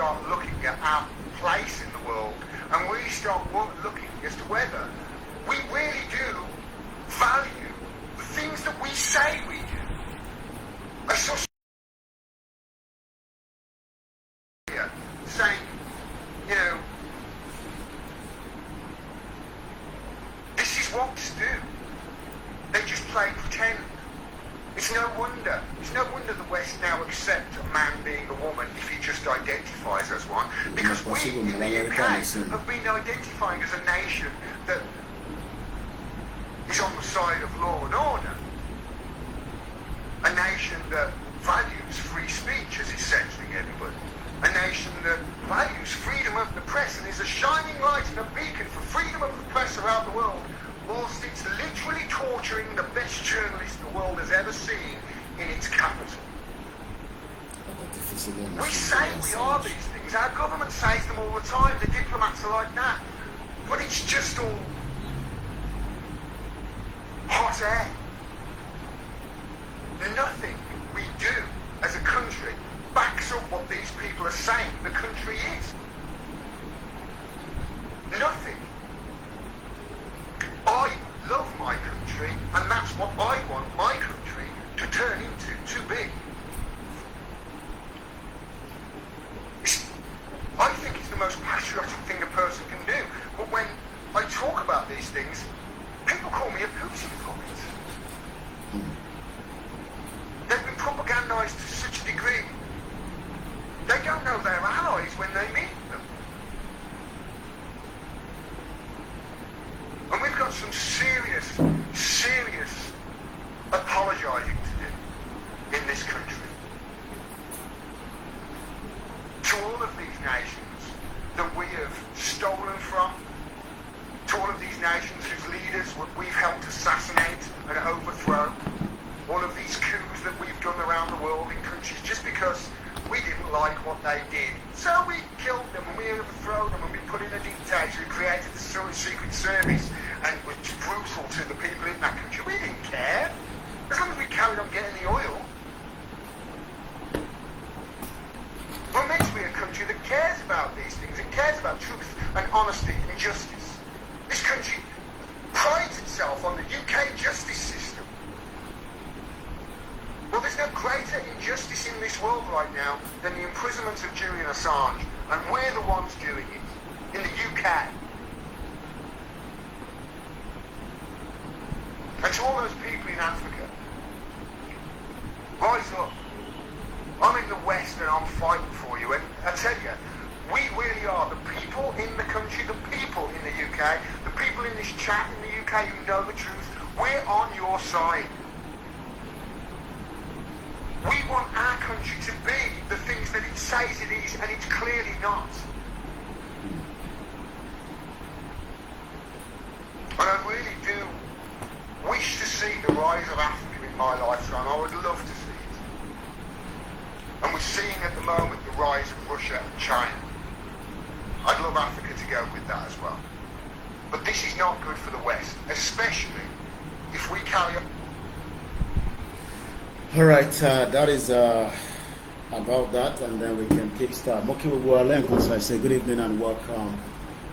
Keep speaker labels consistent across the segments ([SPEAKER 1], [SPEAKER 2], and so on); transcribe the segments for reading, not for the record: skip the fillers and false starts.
[SPEAKER 1] start looking at our place in the world and really start looking as to whether we really do value the things that we say we do. I saw saying, you know, this is what to do. They just play pretend. It's no wonder the West now accept a man being a woman if he just identifies as one, because we in the UK have been identifying as a nation that is on the side of law and order, a nation that values free speech as it's censoring everybody, a nation that values freedom of the press and is a shining light and a beacon for freedom of the press around the world, whilst it's literally torturing the best journalists the world has ever seen in its capital. We say we are these things. Our government says them all the time. The diplomats are like that. But it's just all hot air. Nothing we do as a country backs up what these people are saying the country is. Nothing. I love my country, and that's what I want my country to turn into, to be. I think it's the most patriotic thing a person can do. But when I talk about these things, people call me a Putin puppet. They've been propagandized to such a degree. They don't know their allies when they meet them. And we've got some serious apologising to do in this country. To all of these nations that we have stolen from, to all of these nations whose leaders we've helped assassinate and overthrow, all of these coups that we've done around the world in countries just because we didn't like what they did. So we killed them and we overthrew them and we put in a dictator who created the Secret Service and was brutal to the people in that country. We didn't care. As long as we carried on getting the oil. We're meant to be a country that cares about these things. It cares about truth and honesty and justice. This country prides itself on the UK justice system. Well, there's no greater injustice in this world right now than the imprisonment of Julian Assange, and we're the ones doing it in the UK. And to all those people in Africa, rise up. I'm in the West and I'm fighting for you, and I tell you, we really are the people in the country, the people in the UK, the people in this chat in the UK who know the truth. We're on your side. We want our country to be the things that it says it is, and it's clearly not. And I really do wish to see the rise of Africa in my lifetime. I would love to see it. And we're seeing at the moment the rise of Russia and China. I'd love Africa to go with that as well. But this is not good for the West, especially if we carry on.
[SPEAKER 2] All right, that is about that, and then we can kickstart. Mokiwogualenko, so I say good evening and welcome.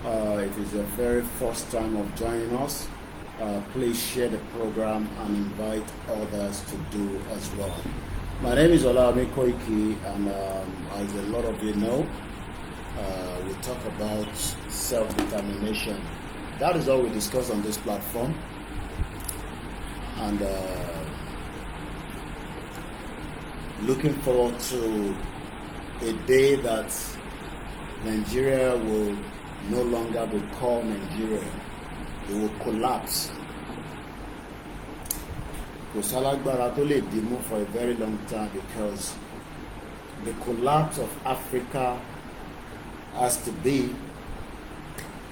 [SPEAKER 2] It is the very first time of joining us. Please share the program and invite others to do as well. My name is OLAYOMI KOIKI, and as a lot of you know, we talk about self-determination. That is all we discuss on this platform. And looking forward to a day that Nigeria will no longer be called Nigeria. It will collapse. Kosalagbara to le demo for a very long time, because the collapse of Africa has to be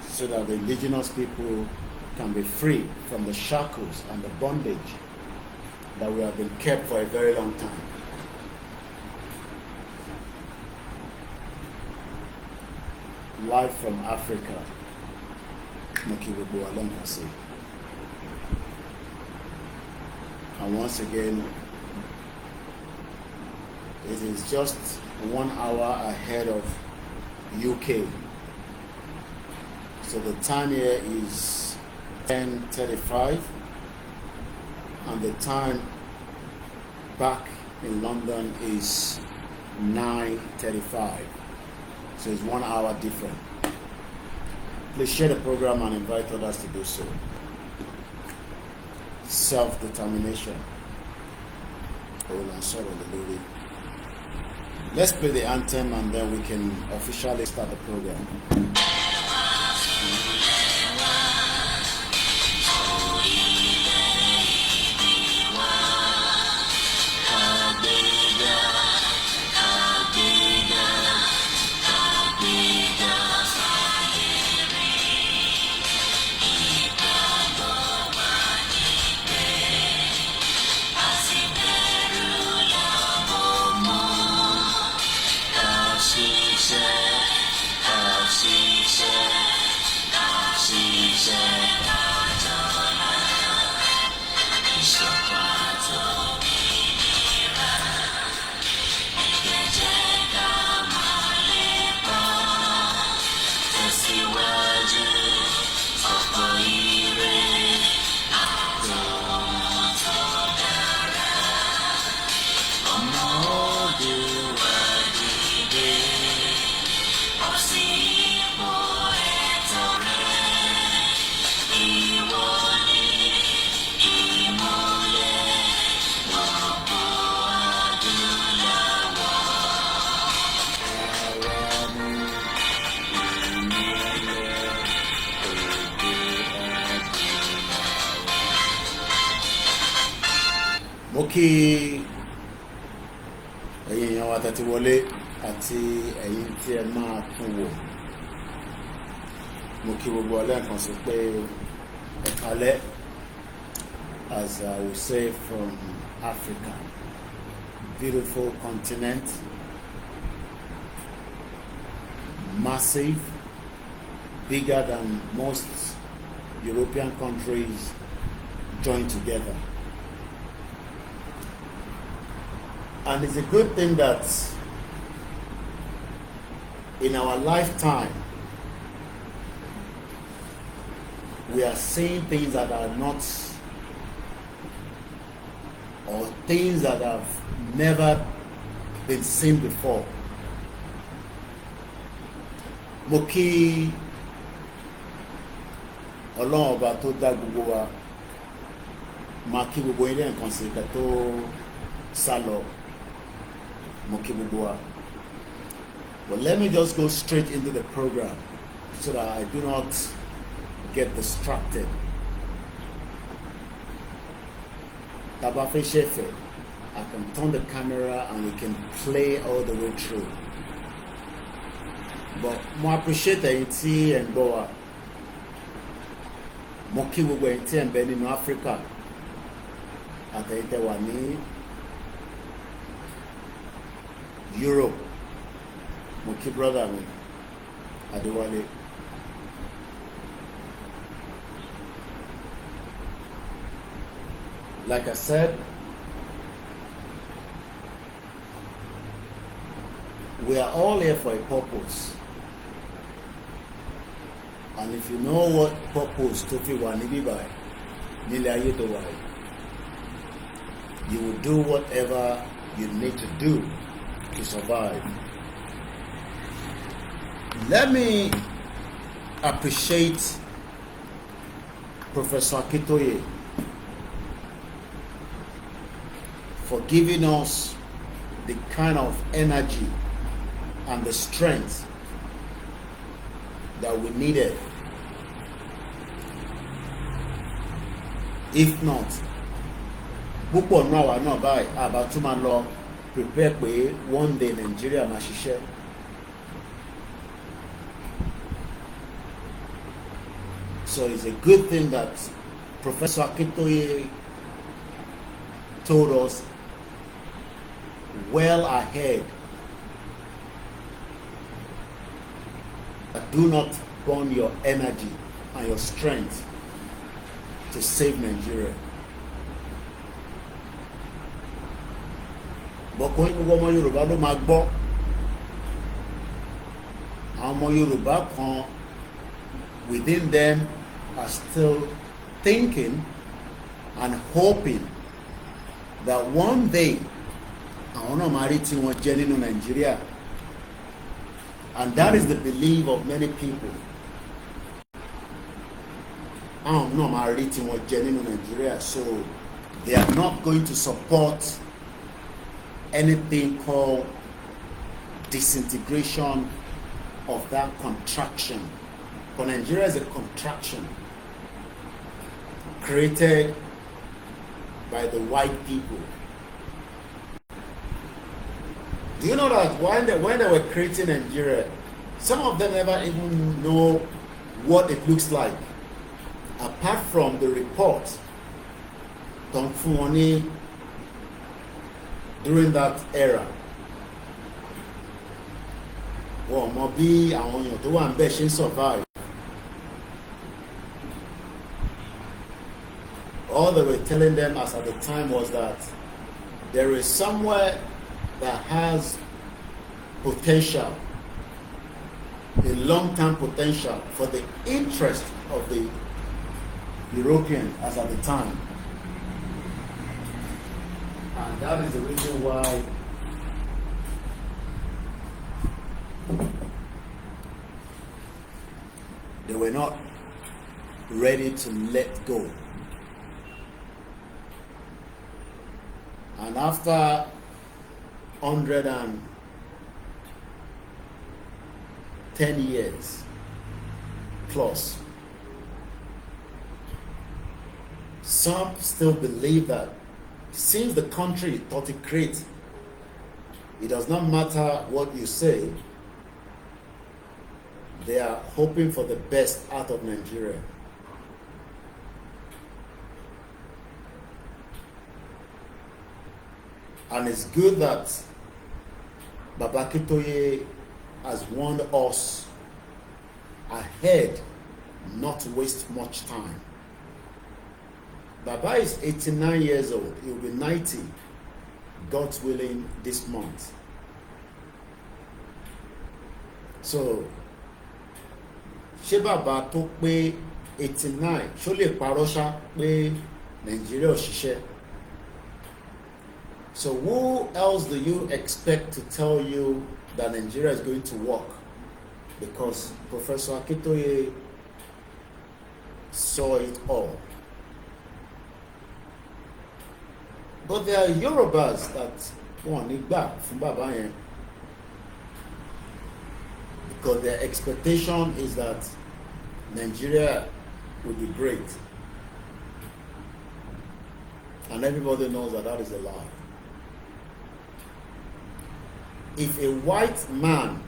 [SPEAKER 2] so that the indigenous people can be free from the shackles and the bondage that we have been kept for a very long time. Live from Africa, Mokiwogualenko. And once again, it is just 1 hour ahead of UK. So the time here is 10:35, and the time back in London is 9:35. So it's 1 hour different. Please share the program and invite others to do so. Self-determination. Let's play the anthem and then we can officially start the program. Mo kí ẹ̀yin èèyàn wa tẹ́tí wọlé àti ẹ̀yin tí ẹ máa tún wò. Mo kí gbogbo ọlẹ́ẹ̀kan sí pé ẹ kálẹ́, as I will say from Africa, beautiful continent, massive, bigger than most European countries joined together. And it's a good thing that in our lifetime we are seeing things that are not, or things that have never been seen before. Mo kí Ọlọ́run ọba tó dá gbogbo wa, máa kí gbogbo ilé nǹkan sí ká tó sálọ. Mo kí gbogbo wa. But let me just go straight into the program so that I do not get distracted. Taba fẹ́ ṣẹ̀fẹ̀, I can turn the camera and we can play all the way through. But mo appreciate ẹ̀yin tí ẹ ń gbọ́ wa. Mo kí gbogbo ẹ̀yin tí ẹ ń bẹ nínú Africa àtẹ̀yin tẹ́ wà ní Europe. Mo kí brother mi Adéwálé. Like I said, we are all here for a purpose. And if you know what purpose tó fi wà níbí báyìí, nílé ayé tó wà yìí, you will do whatever you need to do to survive. Let me appreciate Professor Akintoye for giving us the kind of energy and the strength that we needed. If not, púpọ̀ náà wà náà báyìí àbá tún máa lọ prepare pé one day Nigeria máa ṣiṣẹ́. So it's a good thing that Professor Akintoye told us well ahead that do not burn your energy and your strength to save Nigeria. But kò ní gbogbo ọmọ Yorùbá ló máa gbọ́. àwọn ọmọ Yorùbá kan within them are still thinking and hoping that one day àwọn náà máa rí tí wọ́n jẹ́ nínú Nàìjíríà, and that is the belief of many people. Àwọn náà máa rí tí wọ́n jẹ́ nínú Nàìjíríà, so they are not going to support anything called disintegration of that contraction. But Nigeria is a contraction created by the white people. Do you know that when they were creating Nigeria, some of them never even know what it looks like, apart from the report during that era. Well, maybe àwọn èèyàn tó wà ń bẹ̀ ṣe ń survive. All they were telling them as at the time was that there is somewhere that has potential, a long-term potential for the interest of the Europeans as at the time. And that is the reason why they were not ready to let go. And after 110 years plus, some still believe that since the country thought it great, it does not matter what you say, they are hoping for the best out of Nigeria. And it's good that Baba Akintoye has warned us ahead not to waste much time. Baba is 89 years old. He will be 90, God's willing, this month. So, ṣé Baba tó pé 89 ṣó lè parọ́ ṣá pé Nigeria ò ṣiṣẹ́? So who else do you expect to tell you that Nigeria is going to work? Because Professor Akintoye saw it all. But there are Yorubas that wọ́n ní gbà fún bàbá yẹn, because their expectation is that Nigeria will be great. And everybody knows that that is a lie. If a white man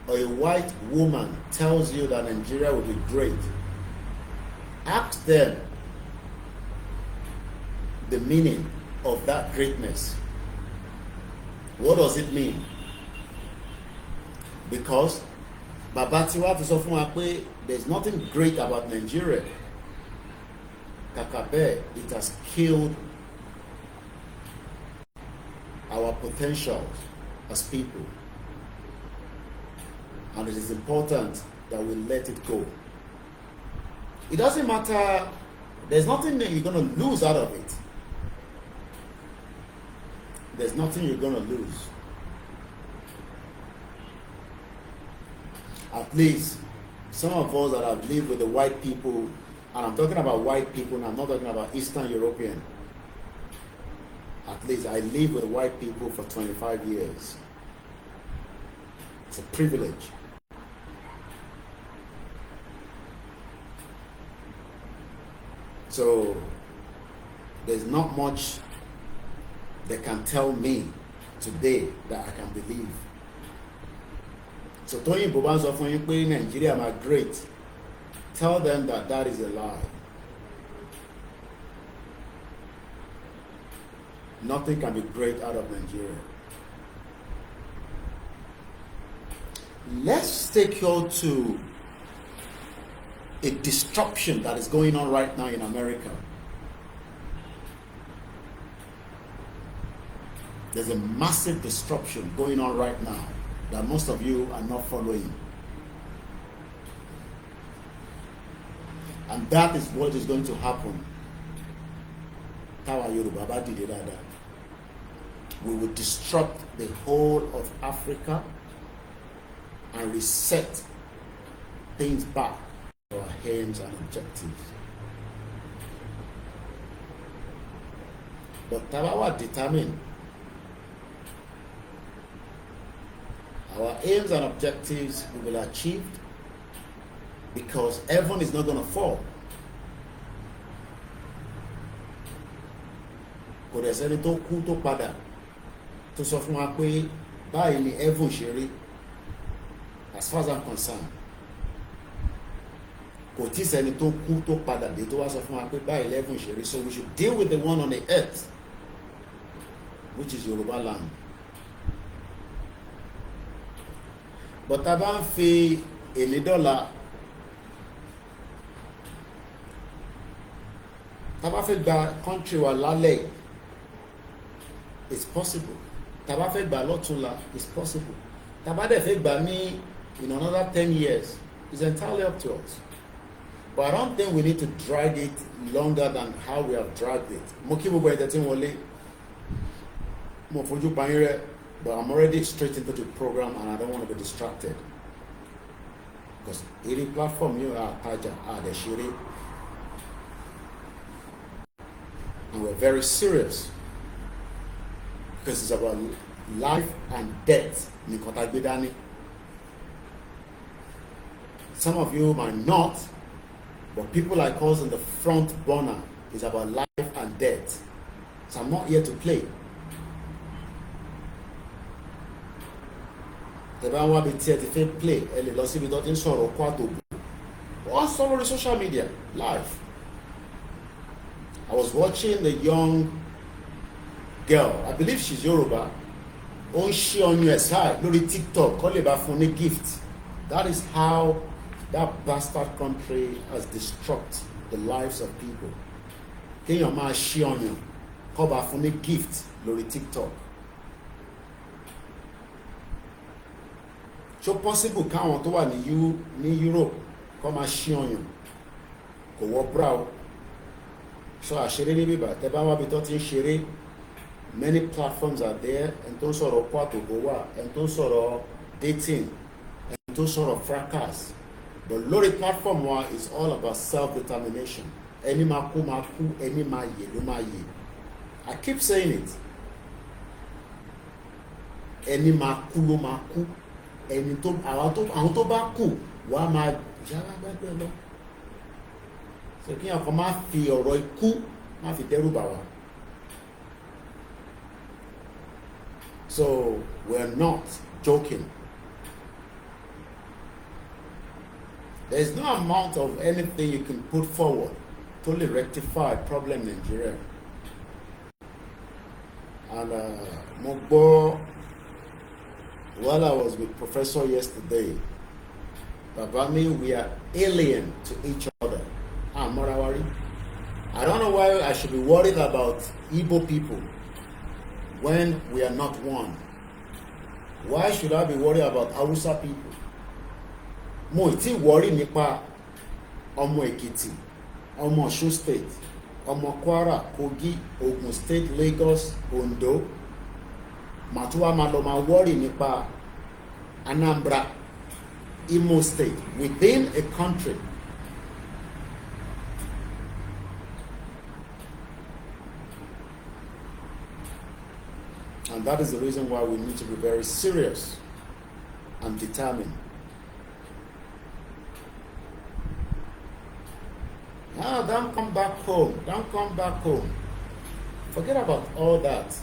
[SPEAKER 2] or a white woman tells you that Nigeria will be great, ask them the meaning of that greatness. What does it mean? Because Baba Tiwa ti sọ fún wa pé there's nothing great about Nigeria. Kakabe, it has killed our potentials as people, and it is important that we let it go. It doesn't matter, there's nothing that you're going to lose out of it. There's nothing you're going to lose. At least some of us that have lived with the white people, and I'm talking about white people and I'm not talking about Eastern European. At least I lived with white people for 25 years. It's a privilege. So there's not much they can tell me today that I can believe. So Tony Boban sọ fún yín pé Nigeria are great. Tell them that that is a lie. Nothing can be great out of Nigeria. Let's take you to a disruption that is going on right now in America. There's a massive disruption going on right now that most of you are not following. And that is what is going to happen. We will disrupt the whole of Africa and reset things back to our aims and objectives. But Tabawa determined our aims and objectives we will achieve because heaven is not going to fall. Kò dẹ̀ sẹ́ni tó kú tó padà tó sọ fún wa pé báyìí ni heaven ṣe rí. As far as I'm concerned, kò tí sẹ́ni tó kú tó padà dé tó wá sọ fún wa pé báyìí ni heaven ṣe rí. So we should deal with the one on the earth, which is Yorubaland. But tá a bá ń fi èlé dọ́là, tá a bá fẹ́ gba country wa lálẹ́, it's possible. Tá a bá fẹ́ gba lọ́túnla, it's possible. Tá a bá dẹ̀ fẹ́ gba ní in another 10 years, it's entirely up to us. But I don't think we need to drag it longer than how we have dragged it. Mo kí gbogbo ẹ̀jẹ̀ tí wọ́n lé, mo fojú pa yín rẹ́. But I'm already straight into the program and I don't want to be distracted. Because any platform you are Taja are the Shiri. And we're very serious. Because it's about life and death. Some of you might not, but people like us in the front burner is about life and death. So I'm not here to play. Wọ́n play on social media live. I was watching the young girl, I believe she's Yoruba, on your side, lórí TikTok, call it for a gift. That is how that bastard country has destroyed the lives of people. Can you imagine? Call back for a gift lórí TikTok. So possible káwọn tó wà ní Europe kó máa ṣí ọyàn kò wọ bra o. So àṣeré ní bíbà tẹ́ bá wá bí tó ti ń ṣeré, many platforms are there. Ẹni tó ń sọ̀rọ̀ kwàtòkò wà, ẹni tó ń sọ̀rọ̀ dating, ẹni tó ń sọ̀rọ̀ fracas. But lórí platform wa is all about self-determination. Ẹni máa kú, ẹni máa yè ló máa yè. I keep saying it. Ẹni máa kú ló máa kú. Ẹni tó àwọn tó bá kù wá máa yára gbẹ́gbẹ́ lọ. So kí ọkọ̀ máa fi ọ̀rọ̀ ikú máa fi dẹ́rù bà wá. So we're not joking. There is no amount of anything you can put forward to rectify problem in Nigeria. And mo gbọ́, while I was with Professor yesterday, Babami, we are alien to each other. Morawari. I don't know why I should be worried about Igbo people when we are not one. Why should I be worried about Hausa people? Mo ti worry nípa ọmọ Èkìtì, ọmọ Ọ̀ṣun State, ọmọ Kwara, Kogi, Ogun State, Lagos, Ondo. Matuwa Maloma worry nípa Anambra, Imo State, within a country. And that is the reason why we need to be very serious and determined. Now, don't come back home. Don't come back home. Forget about all that.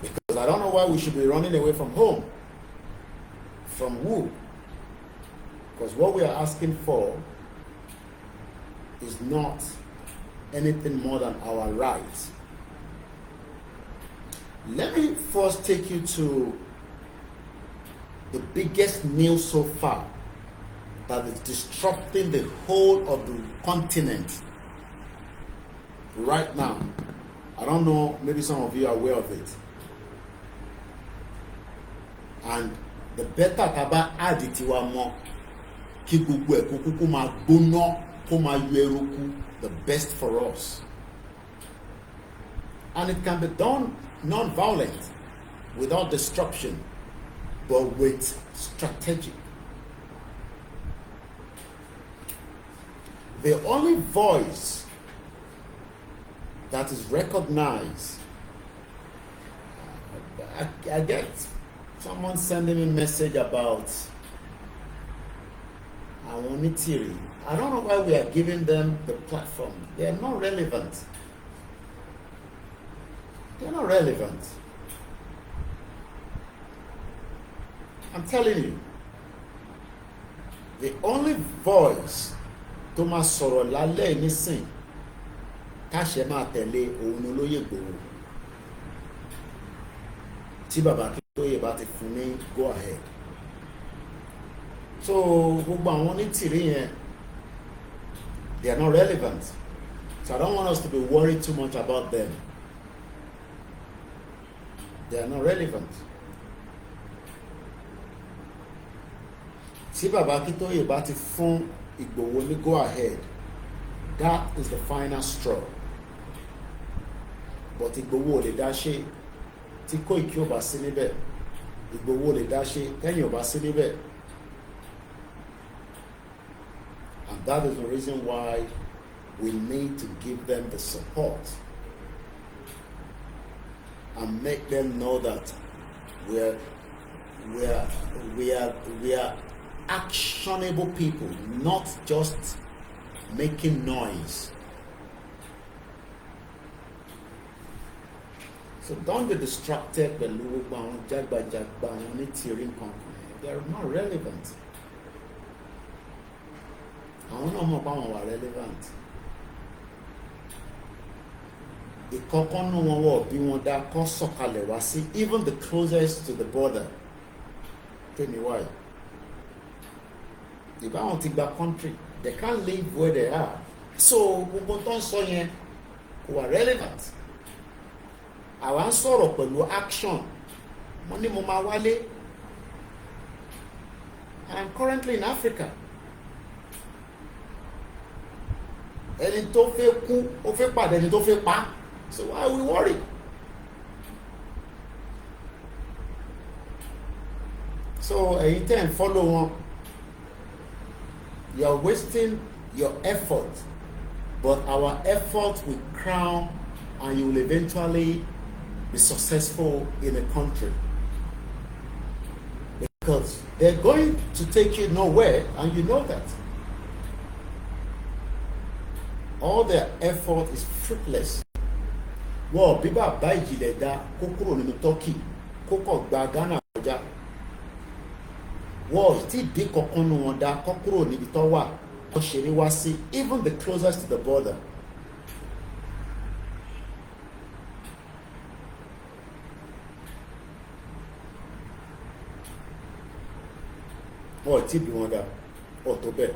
[SPEAKER 2] Because I don't know why we should be running away from home. From who? Because what we are asking for is not anything more than our rights. Let me first take you to the biggest news so far that is disrupting the whole of the continent right now. I don't know, maybe some of you are aware of it. And the better taba add tiwa mọ́ kí gbogbo ẹ̀ kó kúkú máa gbóná kó máa yọ eruku, the best for us. And it can be done non-violent, without destruction, but with strategy. The only voice that is recognized, I get someone sending me a message about Awonitiri. I don't know why we are giving them the platform. They are not relevant. They're not relevant. I'm telling you, the only voice tó máa sọ̀rọ̀ lálẹ́ nísìn táṣẹ máa tẹ̀lé òun ni Olóyè Ìgbòho tí bàbá Akíntóyè bá ti fún ní go ahead. So gbogbo àwọn onítìrí yẹn, they are not relevant. So I don't want us to be worried too much about them. They are not relevant. Tí bàbá Akíntóyè bá ti fún Ìgbòho ní go ahead, that is the final straw. But Ìgbòho ò lè dá ṣe tí Koiki ò bá sí níbẹ̀. Ìgbòho ò lè dá ṣe tẹ́yìn ò bá sí níbẹ̀. And that is the reason why we need to give them the support and make them know that we are actionable people, not just making noise. So don't be distracted by Lulubound, Jagba, Onitiri company. They are not relevant. I don't know how they are relevant. Ìkọ̀kọ̀nù wọn wọ̀ bí wọ́n dá kọ́ sọ̀kalẹ̀ wá sí even the closest to the border. Tell me why. If I want to go country, they can't live where they are. So gbogbo tó ń sọ yẹn kò wà relevant. Àwa ń sọ̀rọ̀ pẹ̀lú action. Mo ní mo máa wálé. And I'm currently in Africa. Ẹni tó fẹ́ kú, ó fẹ́ pàdé ẹni tó fẹ́ pa. So why are we worried? So ẹ̀yin tẹ́ ń follow wọn, you are wasting your effort, but our effort will crown and you will eventually be successful in a country. Because they're going to take you nowhere and you know that. All their effort is fruitless. Wọ́n bí bàbá ìjìnlẹ̀ dá kó kúrò nínú Turkey kó kọ̀ gba Ghana kọjá. Wọ́n tí dé kankan nù wọn dá kó kúrò níbi tó wà kó ṣeré wá sí even the closest to the border. Wọ́n tí bí wọn dá ọ̀ tó bẹ́ẹ̀.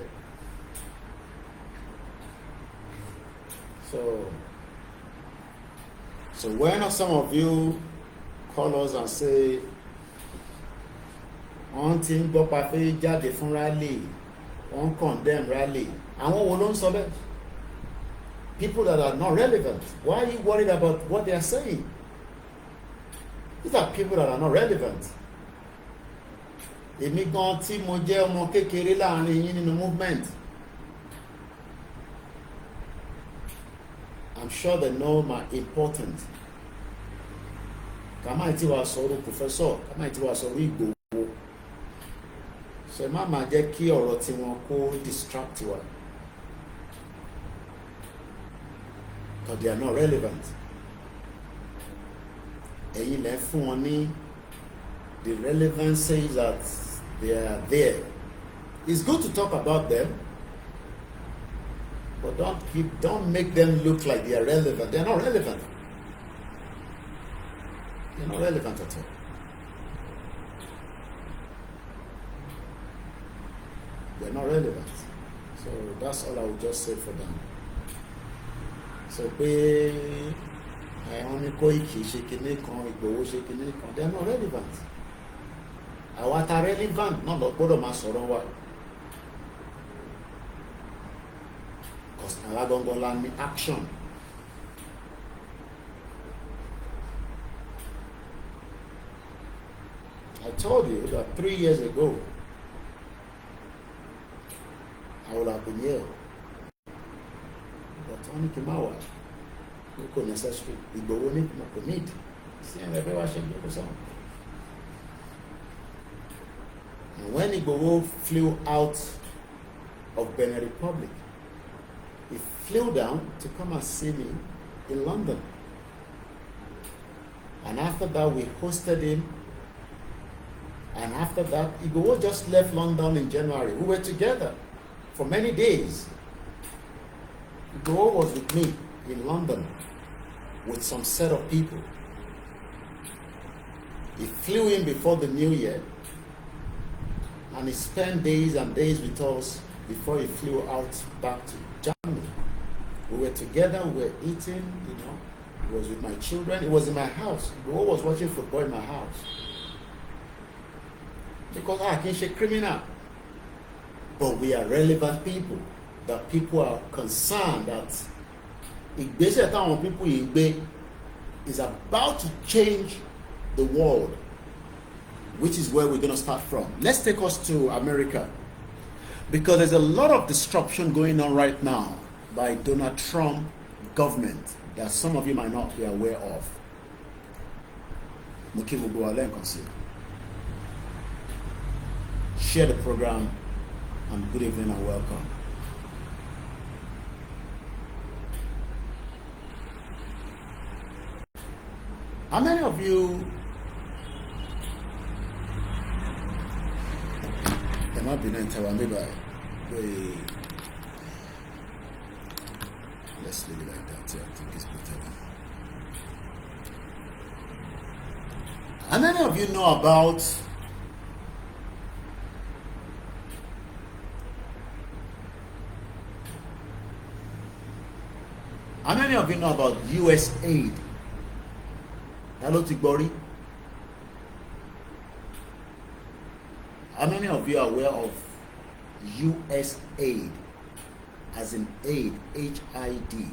[SPEAKER 2] So when some of you call us and say, "On thing go pafe jáde fún rally, on condemn rally," àwọn wo ló ń sọ bẹ́ẹ̀? People that are not relevant. Why are you worried about what they are saying? These are people that are not relevant. Èmi gan tí mo jẹ́ ọmọ kékeré láàrin yín nínú movement. I'm sure they know my importance. Kàmáì tí wàá sọ̀rọ̀ professor, kàmáì tí wàá sọ̀rọ̀ Ìgbòho. So má máa jẹ́ kí ọ̀rọ̀ tí wọn kó distract wa. Because they are not relevant. Ẹ̀yin lẹ fún wọn ní the relevance says that they are there. It's good to talk about them. But don't make them look like they are relevant. They are not relevant. They are not relevant at all. They are not relevant. So that's all I would just say for them. So pé OLAYOMI Koiki ṣe kinní kan, Ìgbòho ṣe kinní kan, they are not relevant. àwa ta relevant náà lọ gbọ́dọ̀ máa sọ̀rọ̀ wa. Because àwa gangan la ní action. I told you that 3 years ago, I would have been here. But only tomorrow, it was necessary. We go on it, not commit. See, and everyone should go some. And when Igboho flew out of Benin Republic, he flew down to come and see me in London. And after that, we hosted him. And after that, Igboho just left London in January. We were together for many days. Igboho was with me in London with some set of people. He flew in before the New Year, and he spent days and days with us before he flew out back to Germany. We were together, we were eating, He was with my children. He was in my house. Igboho was watching football in my house. Because I can't say criminal. But we are relevant people. That people are concerned that ìgbésẹ̀ táwọn people yìí gbé is about to change the world, which is where we're going to start from. Let's take us to America, because there's a lot of disruption going on right now by Donald Trump government that some of you might not be aware of. Share the program, and good evening and welcome. How many of you let's leave it like that. Yeah, I think it's better. How many of you know about US aid? Hello, Tigbori. How many of you are aware of US aid, as in aid, H-I-D,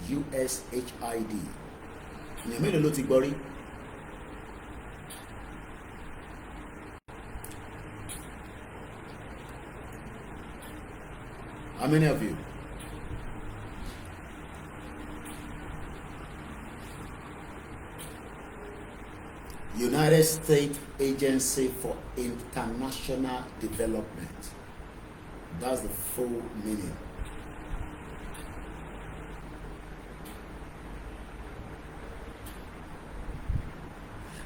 [SPEAKER 2] US H-I-D? Hello, Tigbori. How many of you? United States Agency for International Development. That's the full meaning.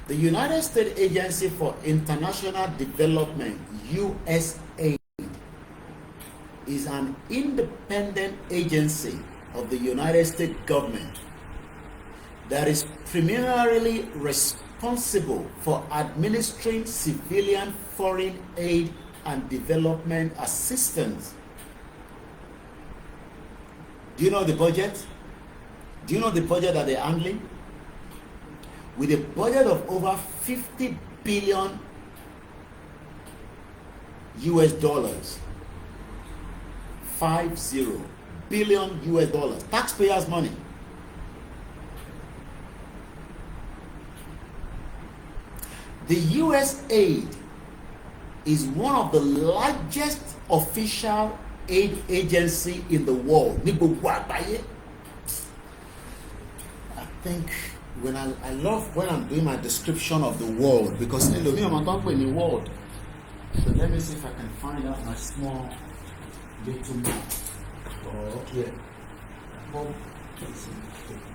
[SPEAKER 2] The United States Agency for International Development, USAID, is an independent agency of the United States government that is primarily responsible for administering civilian foreign aid and development assistance. Do you know the budget? Do you know the budget that they're handling? With a budget of over 50 billion US dollars, 50 billion US dollars, taxpayers' money. The US aid is one of the largest official aid agency in the world. I think when I love when I'm doing my description of the world, because I'm talking in the world. So let me see if I can find out my small little map. Oh, yeah. Oh,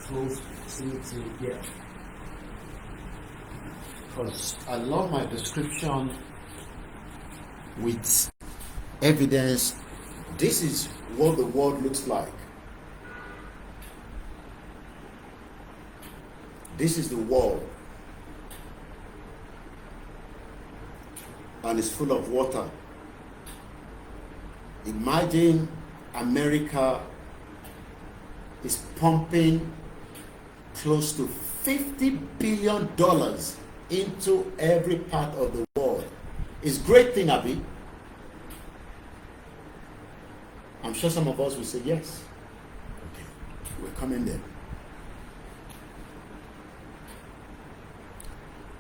[SPEAKER 2] close, see, yeah. Because I love my description with evidence. This is what the world looks like. This is the world, and it's full of water. Imagine America is pumping close to $50 billion into every part of the world. It's a great thing, Abi. I'm sure some of us will say yes. Okay, we're coming there.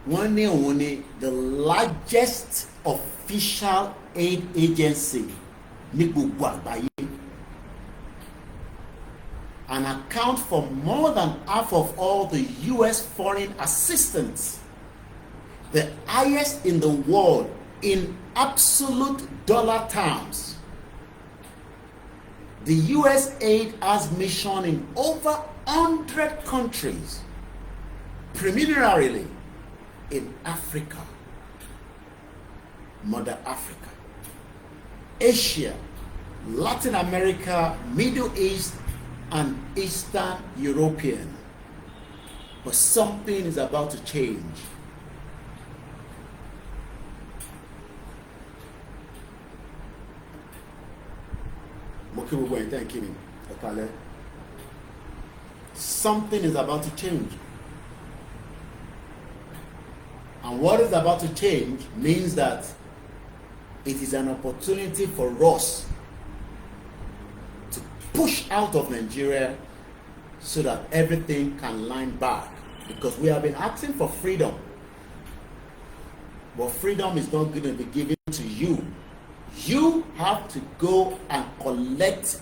[SPEAKER 2] One ní the largest official aid agency ní gbogbo àgbáyé, and account for more than half of all the US foreign assistance, the highest in the world in absolute dollar terms. The US aid has mission in over 100 countries, primarily in Africa, Mother Africa, Asia, Latin America, Middle East, and Eastern European. But something is about to change. Something is about to change. And what is about to change means that it is an opportunity for us to push out of Nigeria so that everything can line back. Because we have been asking for freedom. But freedom is not going to be given to you. You have to go and collect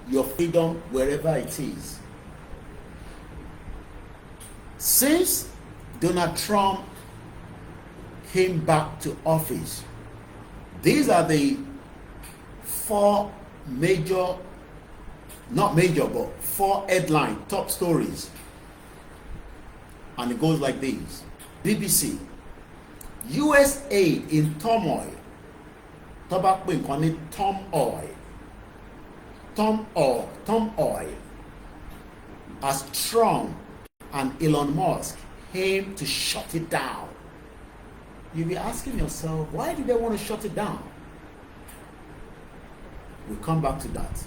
[SPEAKER 2] your freedom wherever it is. Since Donald Trump came back to office, these are the four major, not major, but four headline top stories. And it goes like this. BBC, US aid in turmoil. Tobacco in Tom oil. As Trump and Elon Musk aim to shut it down. You'll be asking yourself, why do they want to shut it down? We'll come back to that.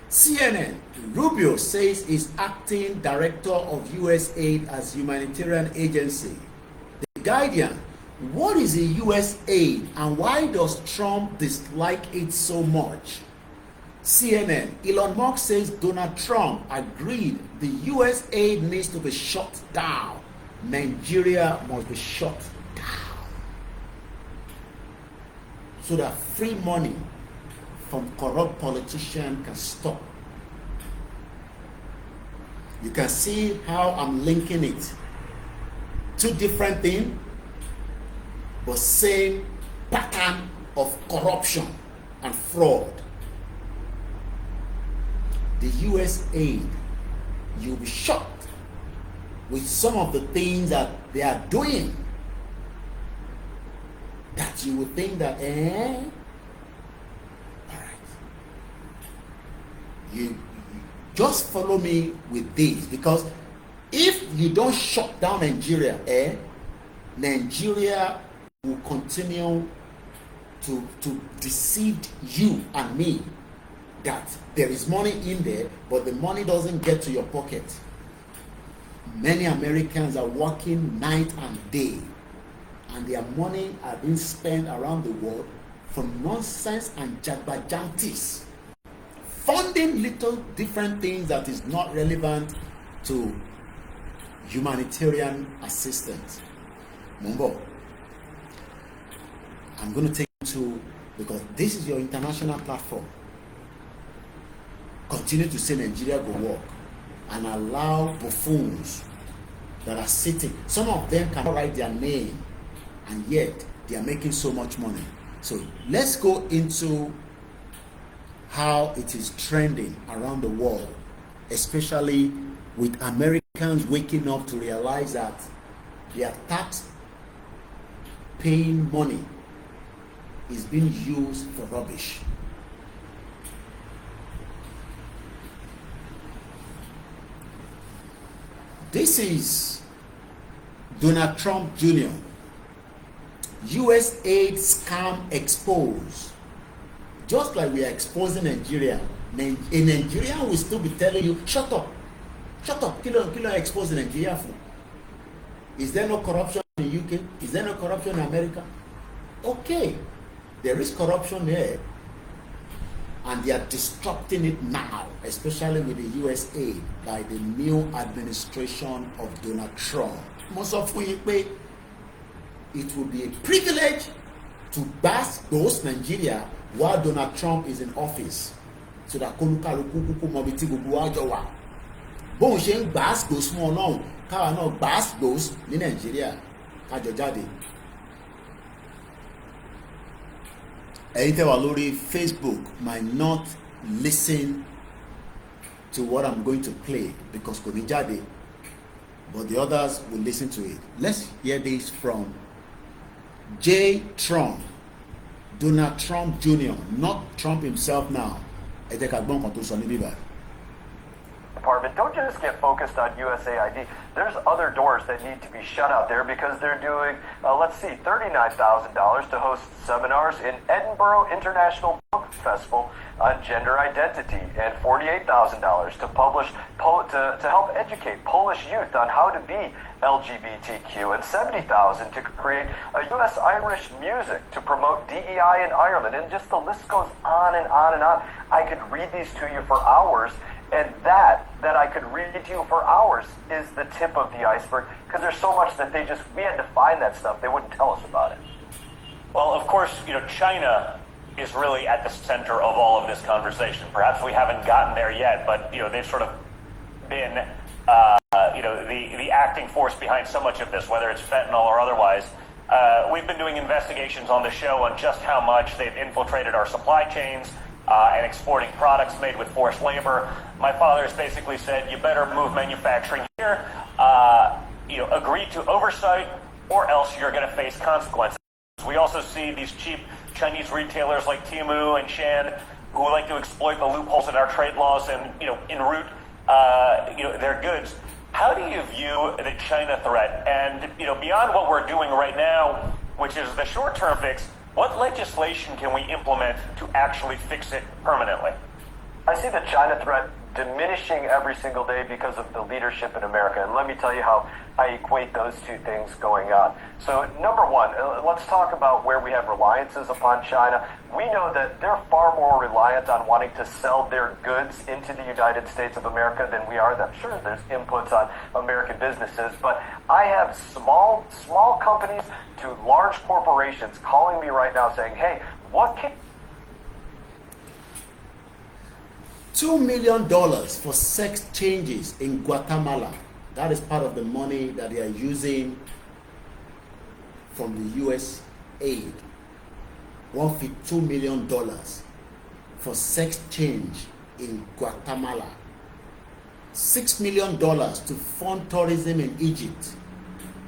[SPEAKER 2] CNN, Rubio says he's acting director of US aid as humanitarian agency. The Guardian, what is a US aid and why does Trump dislike it so much? CNN, Elon Musk says Donald Trump agreed the US aid needs to be shut down. Nigeria must be shut down so that free money from corrupt politicians can stop. You can see how I'm linking it. Two different things, but same pattern of corruption and fraud. The US aid, you'll be shocked with some of the things that they are doing, that you would think that, all right, you just follow me with this, because if you don't shut down Nigeria, Nigeria will continue to deceive you and me that there is money in there, but the money doesn't get to your pocket. Many Americans are working night and day, and their money are being spent around the world for nonsense and jagbajantis, funding little different things that is not relevant to humanitarian assistance. Mumbo, I'm going to take you to, because this is your international platform. Continue to say Nigeria go work and allow buffoons that are sitting. Some of them cannot write their name, and yet they are making so much money. So let's go into how it is trending around the world, especially with Americans waking up to realize that their tax paying money is being used for rubbish. This is Donald Trump Jr. US aid scam exposed. Just like we are exposing Nigeria, a Nigerian will still be telling you, shut up, kilo exposing Nigeria for. Is there no corruption in UK? Is there no corruption in America? Okay, there is corruption here, and they are disrupting it now, especially with the USA by the new administration of Donald Trump. Most of you pay, it will be a privilege to bask those Nigeria while Donald Trump is in office, so that kolukaluku mobiti gbogbo ajo wa bóun ṣe ń gbàásgbòs fún Ọlọ́run káwa náà gbàásgbòs ní Nàìjíríà kájọ jáde. Ẹ̀yin tẹ́ wà lórí Facebook might not listen to what I'm going to play because kò ní jáde, but the others will listen to it. Let's hear this from J. Trump, Donald Trump Jr., not Trump himself now. Ẹ jẹ́ ká gbọ́ nǹkan tó sọ ní bíbá.
[SPEAKER 3] Department, don't just get focused on USAID. There's other doors that need to be shut out there because they're doing, let's see, $39,000 to host seminars in Edinburgh International Book Festival on gender identity, and $48,000 to publish to help educate Polish youth on how to be LGBTQ, and $70,000 to create a U.S.-Irish music to promote DEI in Ireland, and just the list goes on and on and on. I could read these to you for hours. And that I could read to you for hours is the tip of the iceberg, because there's so much that we had to find that stuff. They wouldn't tell us about it.
[SPEAKER 4] Well, of course, China is really at the center of all of this conversation. Perhaps we haven't gotten there yet, but, they've sort of been, the acting force behind so much of this, whether it's fentanyl or otherwise. We've been doing investigations on the show on just how much they've infiltrated our supply chains, and exporting products made with forced labor. My father has basically said, you better move manufacturing here, agree to oversight, or else you're going to face consequences. We also see these cheap Chinese retailers like Temu and Shan who like to exploit the loopholes in our trade laws and, enroute, their goods. How do you view the China threat? And, beyond what we're doing right now, which is the short-term fix, what legislation can we implement to actually fix it permanently?
[SPEAKER 3] I see the China threat diminishing every single day because of the leadership in America. And let me tell you how I equate those two things going on. So number one, let's talk about where we have reliances upon China. We know that they're far more reliant on wanting to sell their goods into the United States of America than we are. I'm sure there's inputs on American businesses, but I have small companies to large corporations calling me right now saying, hey, what can...
[SPEAKER 2] $2 million for sex changes in Guatemala. That is part of the money that they are using from the US aid. $152 million for sex change in Guatemala. $6 million to fund tourism in Egypt.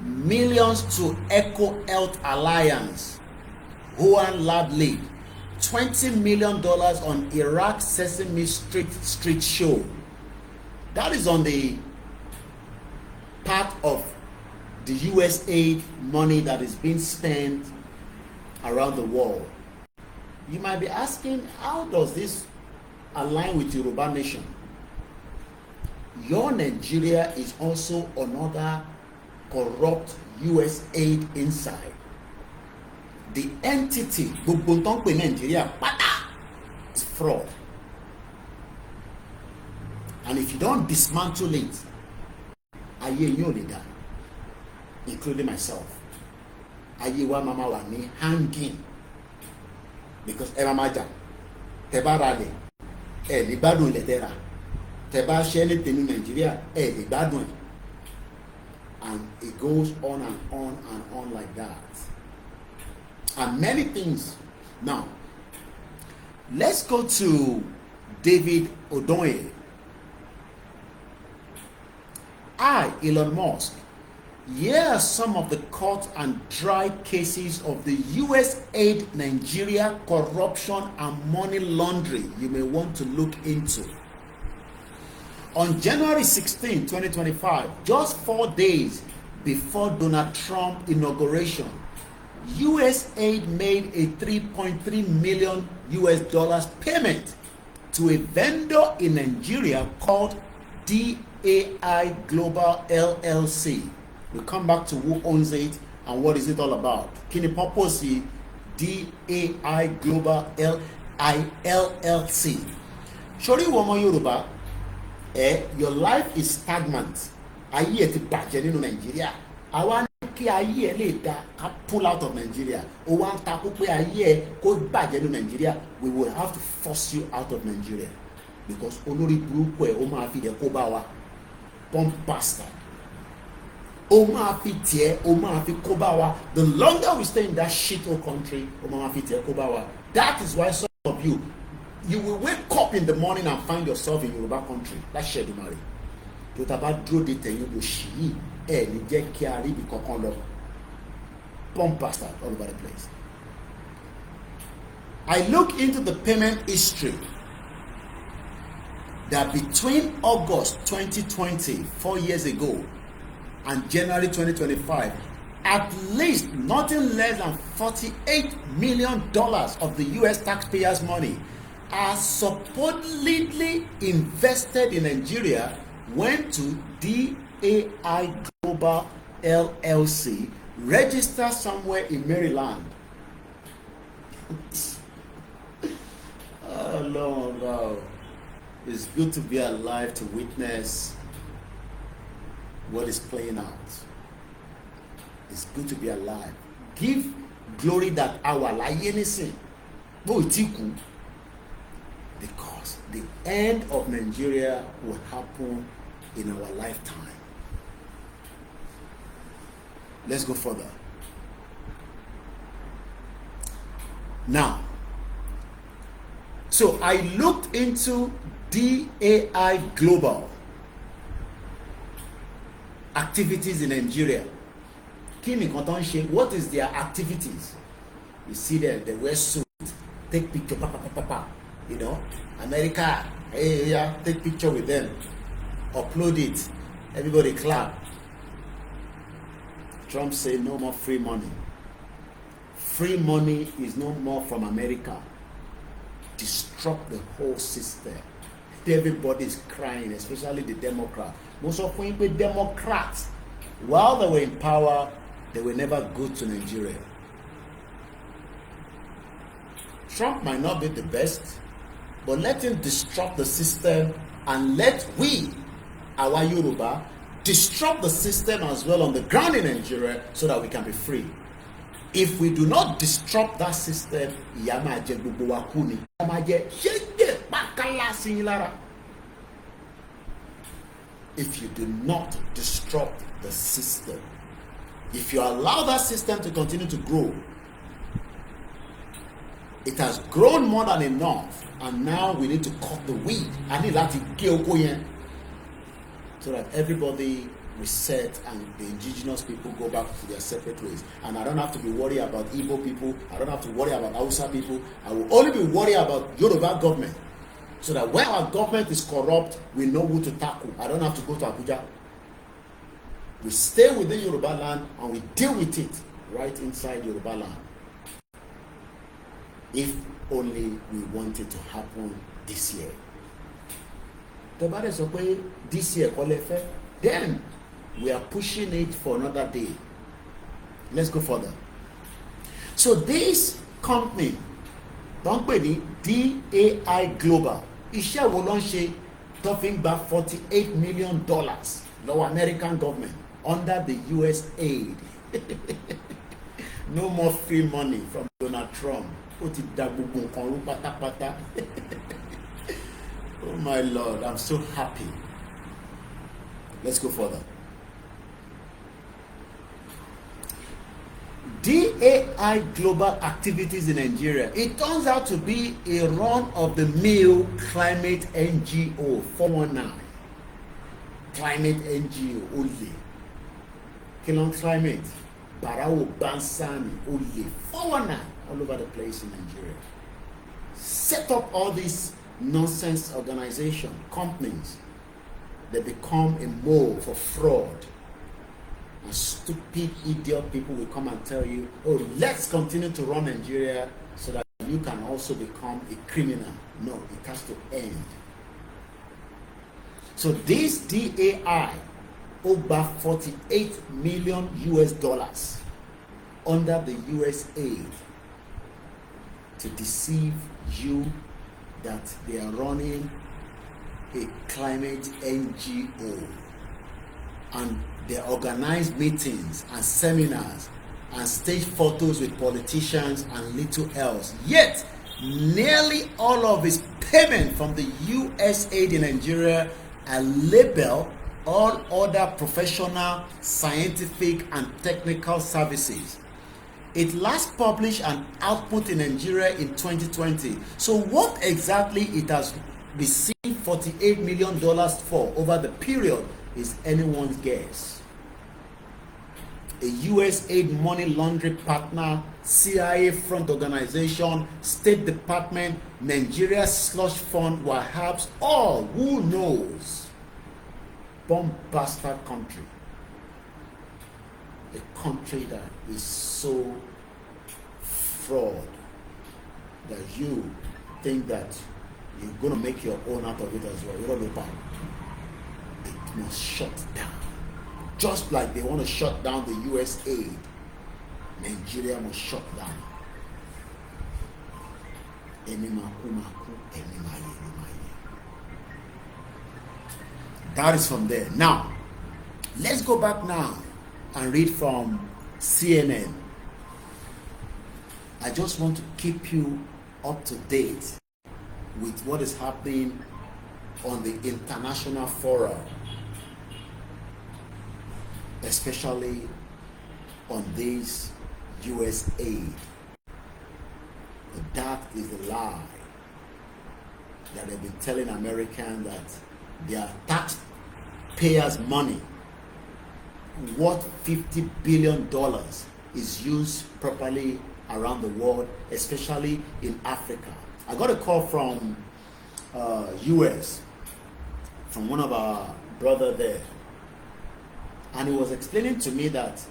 [SPEAKER 2] Millions to Eco Health Alliance, Juan Lab League. $20 million on Iraq Sesame Street show. That is on the part of the US aid money that is being spent around the world. You might be asking, how does this align with Yoruba nation? Your Nigeria is also another corrupt US aid inside. The entity gbogbo tó ń pè Nigeria pátá is fraud, and if you don't dismantle it, ayé yín ò lè dá, including myself. Ayé wa mama wà ní hanging because ẹ máa jà, tẹ́ bá ra lẹ̀ ẹ lè gbádùn ilẹ̀ tẹ́ rà, tẹ́ bá ṣẹ́ ní tèmi Nigeria ẹ lè gbádùn ẹ̀, and it goes on and on and on like that. And many things. Now, let's go to David Odoye. Elon Musk. Here are some of the cut and dry cases of the US aid Nigeria corruption and money laundering you may want to look into. On January 16, 2025, just 4 days before Donald Trump inauguration, US aid made a $3.3 million payment to a vendor in Nigeria called DAI Global LLC. We'll come back to who owns it And what is it all about? Kí ni purpose DAI Global LLC? Sori ìwọ ọmọ Yorùbá, your life is stagnant. Ayé ẹ ti bàjẹ́ nínú Nàìjíríà. Àwa ní kí ayé ẹ lè da ká pull out of Nigeria. Ó wá ń takú pé ayé ẹ kó bàjẹ́ nínú Nàìjíríà. We will have to force you out of Nigeria because olórí burúkú ẹ ó máa fi ẹ kó bá wa. Pump bastard. Ó máa fi tiẹ̀, ó máa fi kó bá wa. The longer we stay in that shithole country, ó máa fi tiẹ̀ kó bá wa. That is why some of you will wake up in the morning and find yourself in Yoruba country. That's Shedumari. Tó tá bá dúró de tẹ̀yìn bó ṣì yìí, ẹ̀ ní jẹ́ kí a rí ibi kankan lọ. Pump bastard all over the place. I look into the payment history that between August 2020, 4 years ago, and January 2025, at least nothing less than $48 million of the US taxpayers' money are supposedly invested in Nigeria went to DAI Global LLC, registered somewhere in Maryland. Oh Lord, wow. It's good to be alive to witness what is playing out. It's good to be alive. Give glory that our life because the end of Nigeria will happen in our lifetime. Let's go further. Now, so I looked into DAI Global activities in Nigeria. What is their activities? You see them, they wear suit, take picture, you know, America, hey, yeah, take picture with them, upload it, everybody clap. Trump said no more free money. Free money is no more from America. Disrupt the whole system. Everybody is crying, especially the Democrats. Most of them were Democrats. While they were in power, they were never good to Nigeria. Trump might not be the best, but let him disrupt the system and let we, our Yoruba, disrupt the system as well on the ground in Nigeria so that we can be free. If we do not disrupt that system, if you do not disrupt the system, if you allow that system to continue to grow, it has grown more than enough, and now we need to cut the weed. I need that to so that everybody reset and the indigenous people go back to their separate ways. And I don't have to be worried about Igbo people. I don't have to worry about Hausa people. I will only be worried about Yoruba government. So that when our government is corrupt, we know who to tackle. I don't have to go to Abuja. We stay within Yorubaland and we deal with it right inside Yorubaland. If only we want it to happen this year. The bad is okay this year, then we are pushing it for another day. Let's go further. So this company, don't pay DAI Global, iṣẹ́ wo ló ń ṣe tó fi ń gba $48 million lọ́wọ́ American government under the US aid. No more free money from Donald Trump. Ó ti dá gbogbo nǹkan rú pátápátá. Oh my Lord, I'm so happy. Let's go further. DAI Global activities in Nigeria. It turns out to be a run-of-the-mill climate NGO, 419. Climate NGO only. Kilon Climate, Barao Bansani only, 419 all over the place in Nigeria. Set up all these nonsense organization, companies. They become a mold for fraud. And stupid, idiot people will come and tell you, oh, let's continue to run Nigeria so that you can also become a criminal. No, it has to end. So this DAI over $48 million under the US aid to deceive you that they are running a climate NGO, and they organize meetings and seminars and stage photos with politicians and little else. Yet, nearly all of his payment from the US aid in Nigeria are labeled all other professional, scientific, and technical services. It last published an output in Nigeria in 2020. So what exactly it has received $48 million for over the period is anyone's guess. A US aid money laundering partner, CIA front organization, State Department, Nigeria's slush fund, perhaps all, who knows? Bomb bastard country. A country that is so fraud that you think that you're going to make your own out of it as well. You're all about it must shut down. Just like they want to shut down the US aid, Nigeria must shut down. That is from there. Now, let's go back now and read from CNN. I just want to keep you up to date with what is happening on the international forum, especially on this US aid. That is the lie that they've been telling Americans, that their taxpayers' money, worth $50 billion, is used properly around the world, especially in Africa. I got a call from US, from one of our brother there, and he was explaining to me that,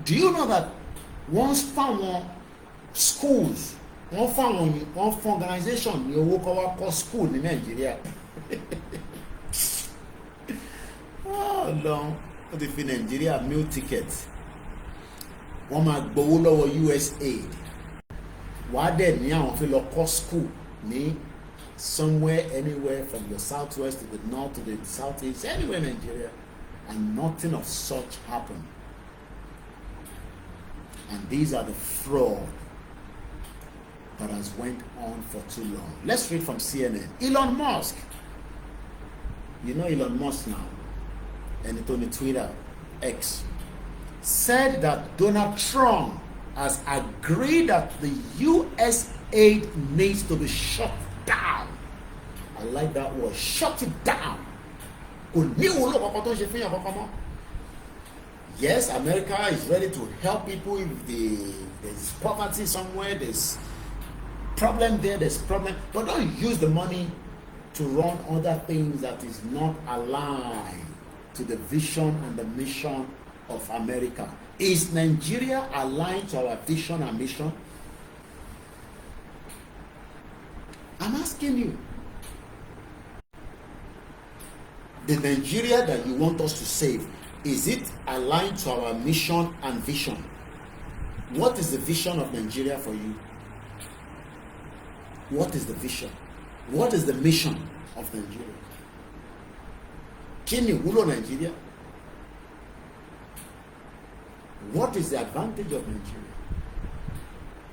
[SPEAKER 2] do you know that once found schools, one organization, you work our school in Nigeria. Oh no, what if in Nigeria meal tickets? One máa gbowó lọ́wọ́ US aid. Why then ní àwọn fi lọ kọ́ school ní somewhere, anywhere from the southwest to the north to the southeast, anywhere in Nigeria, and nothing of such happened. And these are the fraud that has went on for too long. Let's read from CNN. Elon Musk. You know Elon Musk now, and it's on Twitter, X, said that Donald Trump has agreed that the US aid needs to be shut down. I like that word, shut it down. Yes, America is ready to help people if there's poverty somewhere, there's problem there, there's problem, but don't use the money to run other things that is not aligned to the vision and the mission of America. Is Nigeria aligned to our vision and mission? I'm asking you. The Nigeria that you want us to save, is it aligned to our mission and vision? What is the vision of Nigeria for you? What is the vision? What is the mission of Nigeria? Can you rule Nigeria? What is the advantage of Nigeria?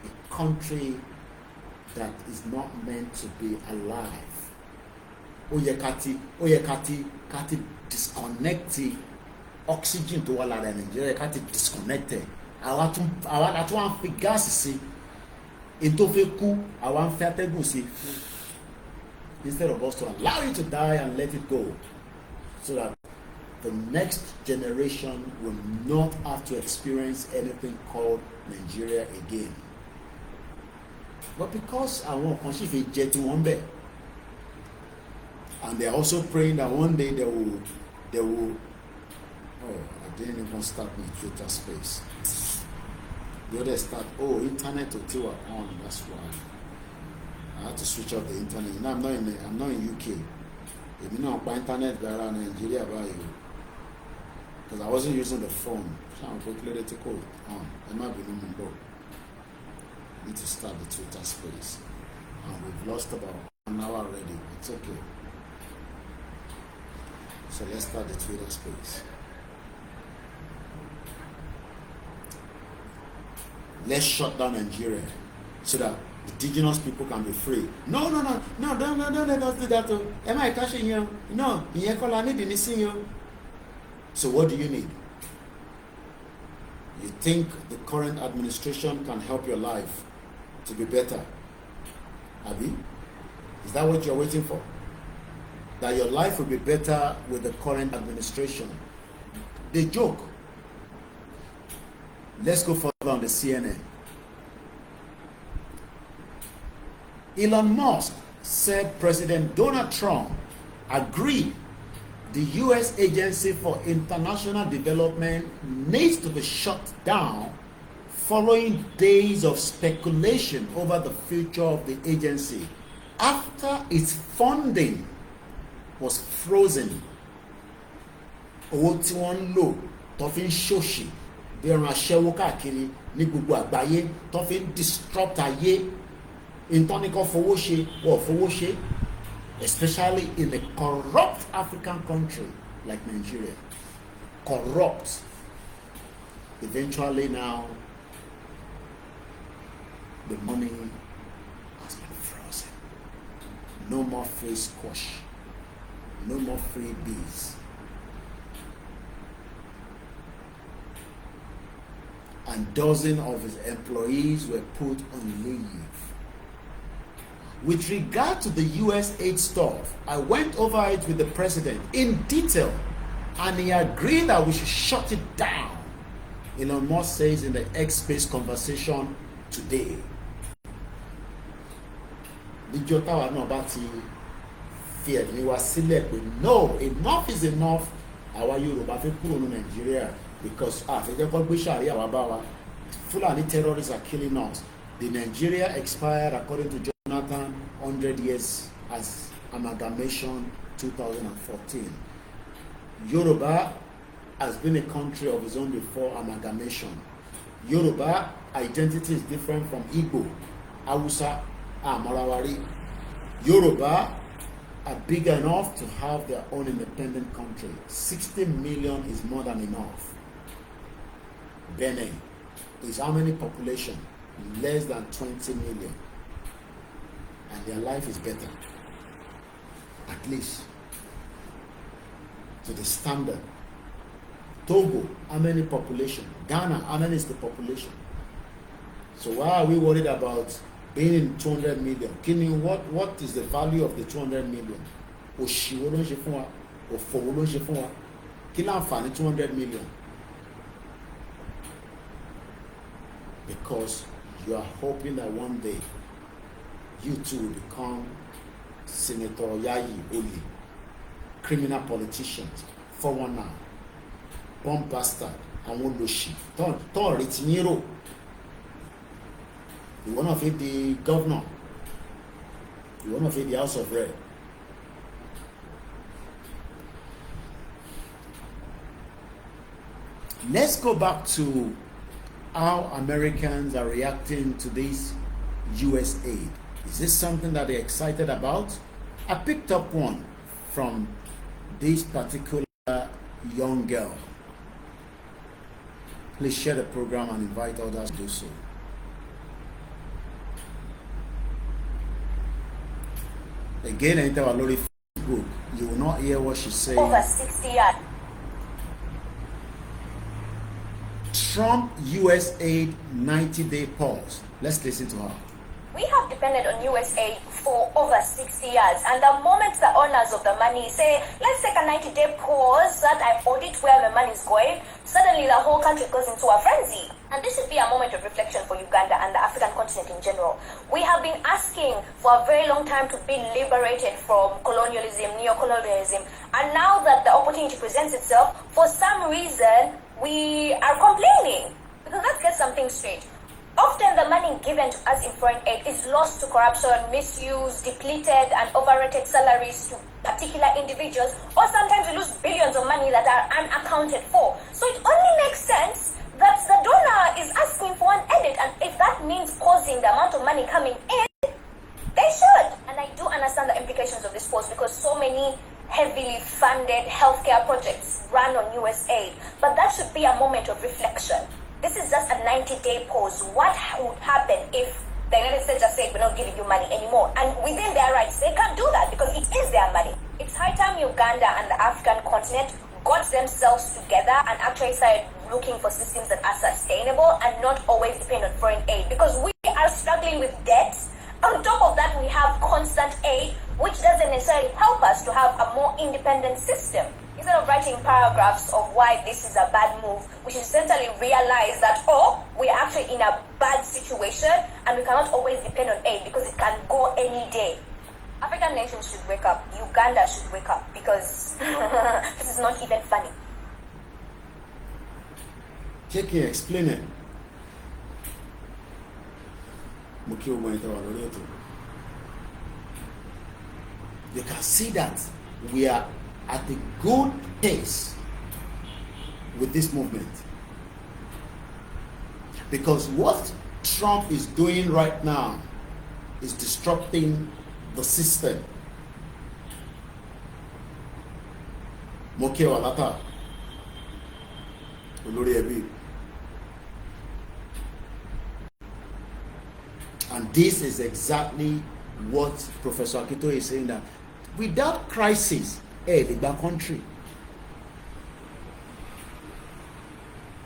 [SPEAKER 2] A country that is not meant to be alive. Kati disconnect oxygen to wala Nigeria, kati disconnected. Àwa tún fi gas sí. Into feku, àwa fi atẹ́gùn sí. Instead of us to allow it to die and let it go, so that the next generation will not have to experience anything called Nigeria again. But because I want to see jet one day, and they're also praying that one day they will. Oh, I didn't even start my Twitter space. The other start. Oh, internet to two on. That's why I had to switch off the internet. You know, I'm not in UK. If you know about internet, around Nigeria, about you. because I wasn't using the phone. So I'm quickly to code on. I might be no more. Need to start the Twitter space. And we've lost about an hour already. It's okay. So let's start the Twitter space. Let's shut down Nigeria so that indigenous people can be free. No, don't do that. Am I catching you? No, I need anything you. So what do you need? You think the current administration can help your life to be better? Abi? Is that what you're waiting for? That your life will be better with the current administration? They joke. Let's go further on the CNN. Elon Musk said President Donald Trump agreed the U.S. Agency for International Development needs to be shut down following days of speculation over the future of the agency after its funding was frozen. Owó tí wọ́n ń lò tó fi ń ṣòṣì bí ẹran aṣẹ́wó káàkiri ní gbogbo àgbáyé tó fi ń disrupt ayé ìtọ́nikọ́ fowó ṣe wọ́n fowó ṣe, especially in a corrupt African country like Nigeria. Corrupt. Eventually now, the money has been frozen. No more free squash. No more free bees. And dozens of his employees were put on leave. With regard to the US aid stuff, I went over it with the president in detail, and he agreed that we should shut it down. Elon Musk says in the X-Space conversation today. No, enough is enough. Our Yoruba people in Nigeria, because Fulani terrorists are killing us. The Nigeria expired, according to Jonathan, 100 years as amalgamation 2014. Yoruba has been a country of its own before amalgamation. Yoruba identity is different from Igbo, Hausa, and Marawari. Yoruba are big enough to have their own independent country. 60 million is more than enough. Benin is how many population? Less than 20 million. And their life is better. At least to the standard. Togo, how many population? Ghana, how many is the population? So why are we worried about being in 200 million? Kini, what is the value of the 200 million? Oshiwo ló ń ṣe fún wa, òfòwò ló ń ṣe fún wa. Kí láǹfààní 200 million? Because you are hoping that one day you too will become Senator Yayi Oli, criminal politicians, 419, bomb bastard, àwọn olóṣì, tó retí yín rò. You want to feed the governor. You want to feed the House of Rep. Let's go back to how Americans are reacting to this US aid. Is this something that they're excited about? I picked up one from this particular young girl. Please share the program and invite others to do so. Again, enter our Lori Facebook. You will not hear what she's saying.
[SPEAKER 5] Over 60 years.
[SPEAKER 2] Trump US aid 90-day pause. Let's listen to her.
[SPEAKER 5] We have depended on US aid for over 60 years, and the moment the owners of the money say, let's take a 90-day pause, that I audit where the money is going, suddenly the whole country goes into a frenzy. And this should be a moment of reflection for Uganda and the African continent in general. We have been asking for a very long time to be liberated from colonialism, neo-colonialism, and now that the opportunity presents itself, for some reason, we are complaining. Because let's get something straight. Often the money given to us in foreign aid is lost to corruption, misuse, depleted and overrated salaries to particular individuals, or sometimes we lose billions of money that are unaccounted for. So it only makes sense that the donor is asking for an edit, and if that means causing the amount of money coming in, they should. And I do understand the implications of this post because so many heavily funded healthcare projects run on USAID, but that should be a moment of reflection. This is just a 90-day pause. What would happen if the United States just said, we're not giving you money anymore? And within their rights, they can't do that because it is their money. It's high time Uganda and the African continent got themselves together and actually started looking for systems that are sustainable and not always depend on foreign aid, because we are struggling with debt. On top of that, we have constant aid, which doesn't necessarily help us to have a more independent system. Instead of writing paragraphs of why this is a bad move, we should essentially realize that, oh, we are actually in a bad situation and we cannot always depend on aid because it can go any day. African nations should wake up. Uganda should wake up because this is not even funny.
[SPEAKER 2] Jackie, explain it. You can see that we are at a good pace with this movement, because what Trump is doing right now is disrupting the system. Mokeo Alata, Olori Ebi. And this is exactly what Professor Akito is saying, that without crisis, the country,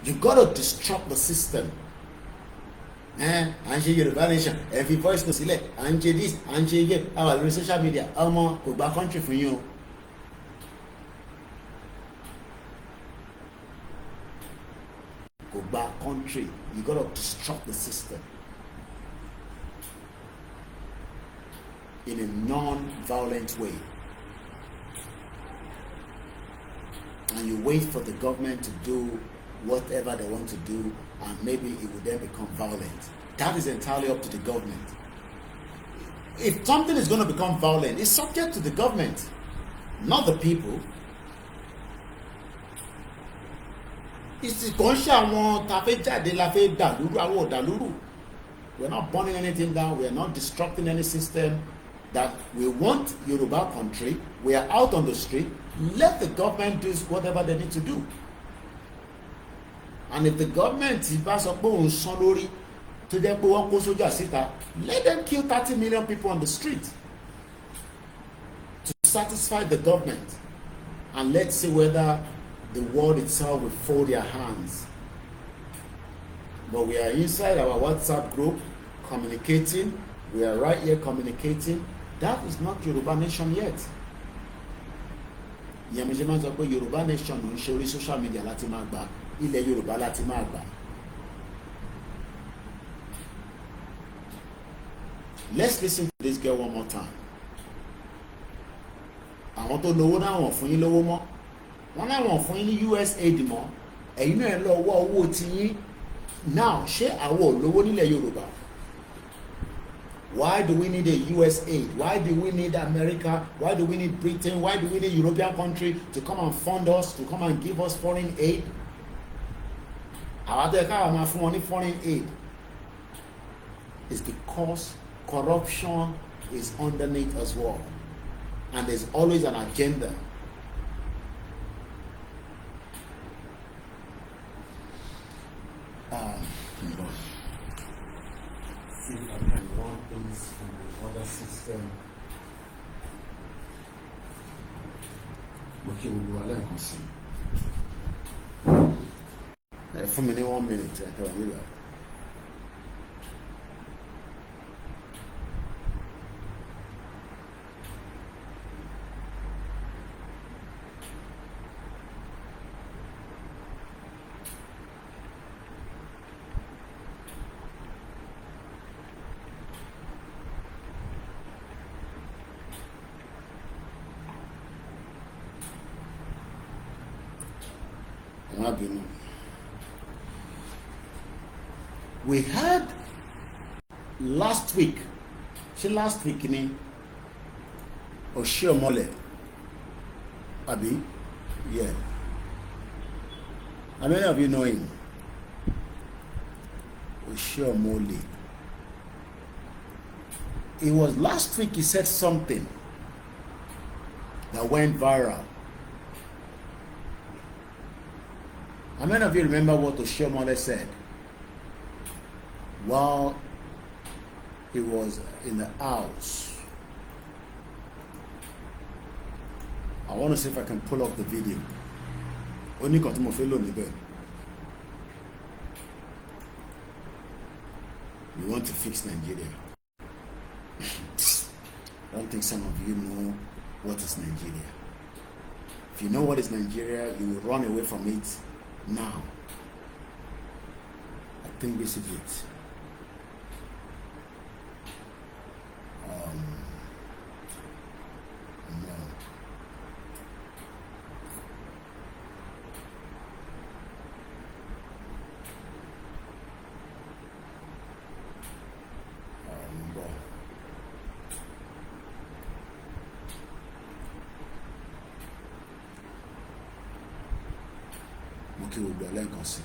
[SPEAKER 2] you got to disrupt the system. Anje Yoruba nation, every voice to select, Anje this, Anje get our social media, go back country for you. Go back country, you got to disrupt the system in a non-violent way. And you wait for the government to do whatever they want to do, and maybe it will then become violent. That is entirely up to the government. If something is going to become violent, it's subject to the government, not the people. It's we're not burning anything down. We're not disrupting any system. That we want Yoruba country. We are out on the street. Let the government do whatever they need to do. And if the government let them kill 30 million people on the street to satisfy the government, and let's see whether the world itself will fold their hands. But we are inside our WhatsApp group communicating. We are right here communicating. That is not Yoruba nation yet. Yoruba nation on social media láti máa gbà, ilẹ̀ Yorùbá láti máa gbà. Let's listen to this girl one more time. Àwọn tó lówó náà wọ́n fún yín lówó mọ́. Wọ́n náà wọ́n fún yín ní USAID mọ́. Ẹ̀yin náà lọ wọ́ owó tí yín. Now, ṣé àwọn olówó nílẹ̀ Yorùbá? Why do we need a USAID? Why do we need America? Why do we need Britain? Why do we need European country to come and fund us, to come and give us foreign aid? Foreign aid is because corruption is underneath as well, and there's always an agenda. See if I can run things from the other system. Okay, we'll go ahead and see. For me, 1 minute, I can do that. We had last week, Oshiomole, Abi? Yeah. How many of you know him? Oshiomhole. It was last week he said something that went viral. How many of you remember what Oshiomhole said while he was in the house? I want to see if I can pull up the video. Only got him We want to fix Nigeria. I don't think some of you know what is Nigeria. If you know what is Nigeria, you will run away from it now. I think this is it. No. Kí gbogbo ẹlẹ́ǹkan sí.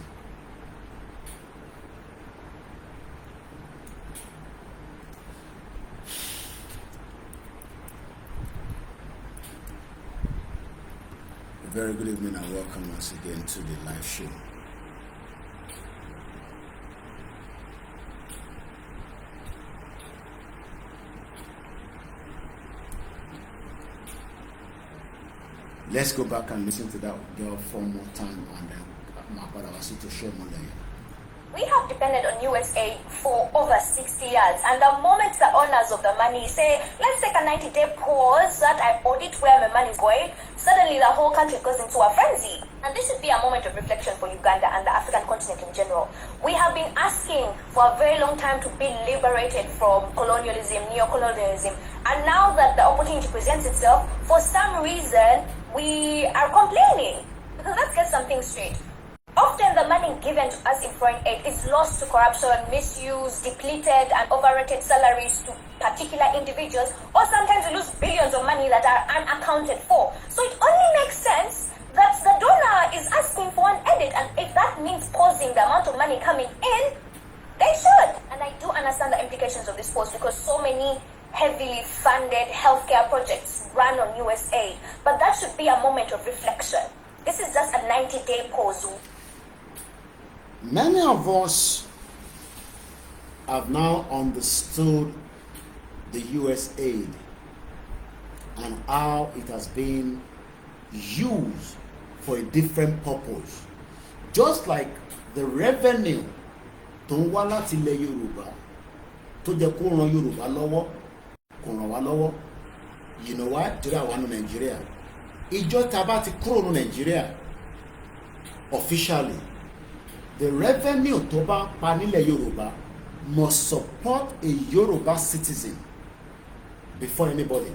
[SPEAKER 2] A very good evening and welcome once again to the live show. Let's go back and listen to that girl one more time and then to show Malaya.
[SPEAKER 5] We have depended on USA for over 60 years, and the moment the owners of the money say, let's take a 90-day pause that I audit where my money is going, suddenly the whole country goes into a frenzy. And this should be a moment of reflection for Uganda and the African continent in general. We have been asking for a very long time to be liberated from colonialism, neo-colonialism, and now that the opportunity presents itself, for some reason, we are complaining. Because let's get something straight. Often the money given to us in foreign aid is lost to corruption, misuse, depleted and overrated salaries to particular individuals, or sometimes we lose billions of money that are unaccounted for. So it only makes sense that the donor is asking for an edit, and if that means pausing the amount of money coming in, they should. And I do understand the implications of this pause because so many heavily funded healthcare projects run on USA, but that should be a moment of reflection. This is just a 90-day pause.
[SPEAKER 2] Many of us have now understood the US aid and how it has been used for a different purpose. Just like the revenue tó ń wá láti ilẹ̀ Yorùbá tó jẹ́ kó ran Yorùbá lọ́wọ́ kò ràn wá lọ́wọ́. You know why? Torí àwa ní Nàìjíríà. Ìjọ tá bá ti kúrò ní Nàìjíríà officially, the revenue tó bá pa nílẹ̀ Yorùbá must support a Yoruba citizen before anybody.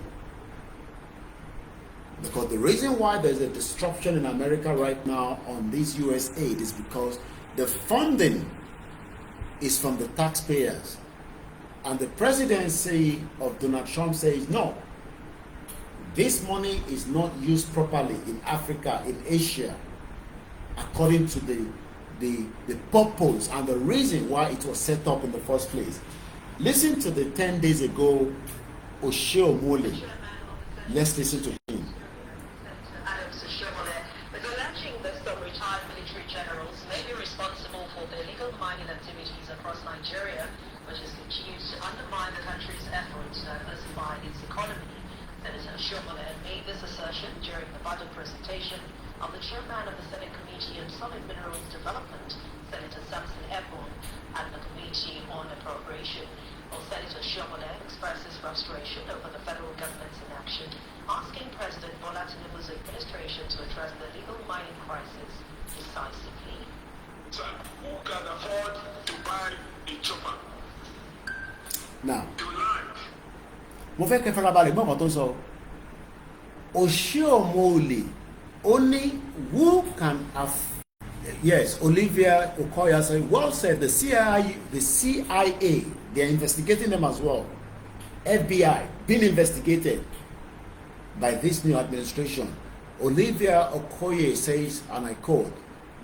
[SPEAKER 2] Because the reason why there's a disruption in America right now on this US aid is because the funding is from the taxpayers. And the presidency of Donald Trump says, no, this money is not used properly in Africa, in Asia, according to the purpose and the reason why it was set up in the first place. Listen to the 10 days ago Oshiomhole. Let's listen to him.
[SPEAKER 6] Some retired military generals may be responsible for the illegal mining activities across Nigeria, which has continued to undermine the country's efforts to diversify its economy. Senator Oshiomhole made this assertion during the budget presentation of the chairman of the Senate Committee on Solid Minerals Development, Senator Samson Ebon, and the Committee on Appropriation. Well, Senator Oshiomhole expresses frustration over the federal government's inaction, asking President Bola Tinubu's administration to address the illegal mining crisis decisively.
[SPEAKER 1] So, who can afford to buy a chopper?
[SPEAKER 2] Now,
[SPEAKER 1] To land.
[SPEAKER 2] mo fẹ́ kẹ́ farabalẹ̀ gbọ́n kan tó sọ. Oshiomhole only who can have, yes, Olivia Okoya said, well said, the CIA, they are investigating them as well. FBI being investigated by this new administration. Olivia Okoye says, and I quote,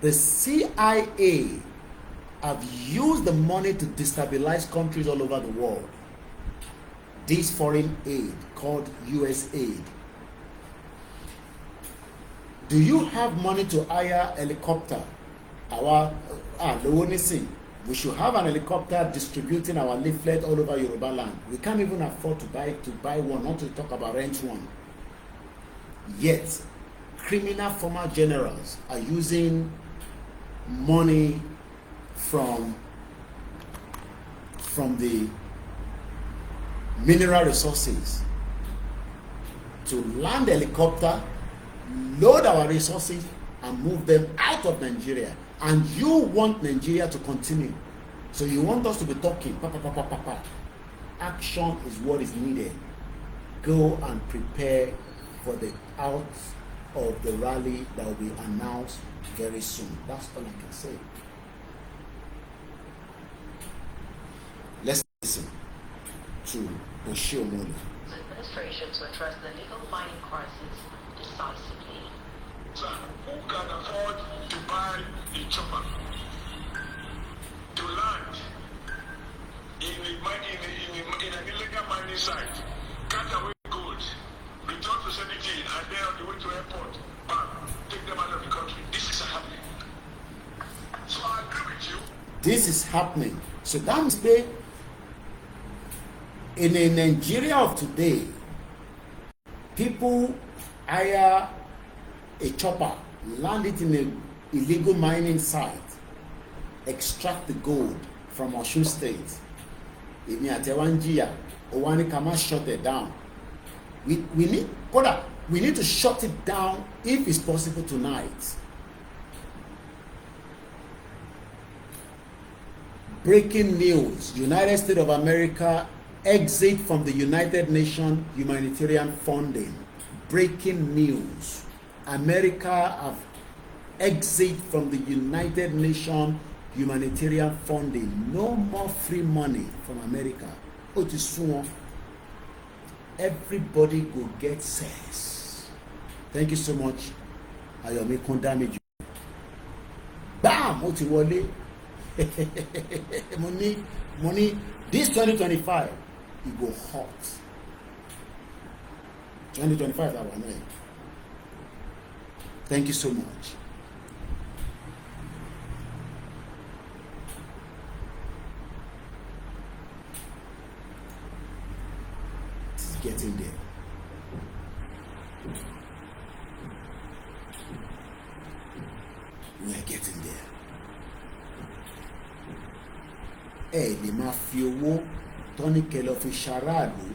[SPEAKER 2] the CIA have used the money to destabilize countries all over the world. This foreign aid called US aid. Do you have money to hire a helicopter? We should have an helicopter distributing our leaflet all over Yorubaland. We can't even afford to buy one, not to talk about rent one. Yet, criminal former generals are using money from the mineral resources to land a helicopter, load our resources, and move them out of Nigeria. And you want Nigeria to continue. So you want us to be talking. Action is what is needed. Go and prepare for the out of the rally that will be announced very soon. That's all I can say. Let's listen to OLAYOMI.
[SPEAKER 6] Administration to address the legal mining crisis decisively.
[SPEAKER 1] Sir, who can afford to buy a chopper to land in an illegal mining site, cut away gold, return to Senate, and then on the way to airport, take them out of the country? This is happening. So I agree with you.
[SPEAKER 2] This is happening. So that means in a Nigeria of today, people hire a chopper, land it in an illegal mining site, extract the gold from Osun State. Shut it down. We need to shut it down if it's possible tonight. Breaking news: United States of America exit from the United Nations humanitarian funding. Breaking news: America have exit from the United Nations humanitarian funding. No more free money from America. Everybody will get cess. Thank you so much. Ayomi Kondamiju. Bam! Otiwole. Money. This 2025, it go hot. 2025, that one. Thank you so much. It's getting there. We are getting there. Lè máa fi owó tọ́ní kẹlẹ́ fi ṣaráàlú.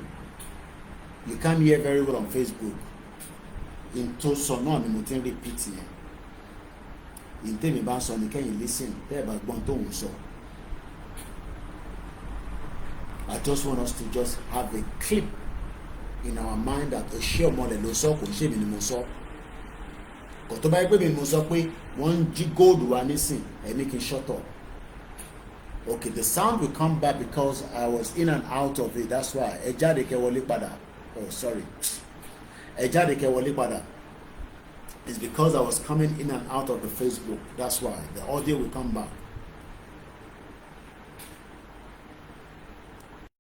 [SPEAKER 2] You can't hear very well on Facebook. In tó sọ náà ni mo ti ń repeat yẹn. In tèmi bá ń sọ ni kẹ́yìn listen tẹ́ ẹ bá gbọ́n tó ń sọ. I just want us to just have a clip in our mind that ṣé ọmọlẹ̀ ló sọ kò ṣe mi ni mo sọ. Kò tó bá yẹ pé mi ni mo sọ pé wọ́n ń jí góòlù wa nísìn ẹni kì í shut up. Okay, the sound will come back because I was in and out of it. That's why. Ẹ jáde kẹ́ wọlé padà. Oh, sorry. Ẹ jáde kẹ́ wọlé padà. It's because I was coming in and out of the Facebook. That's why. The audio will come back.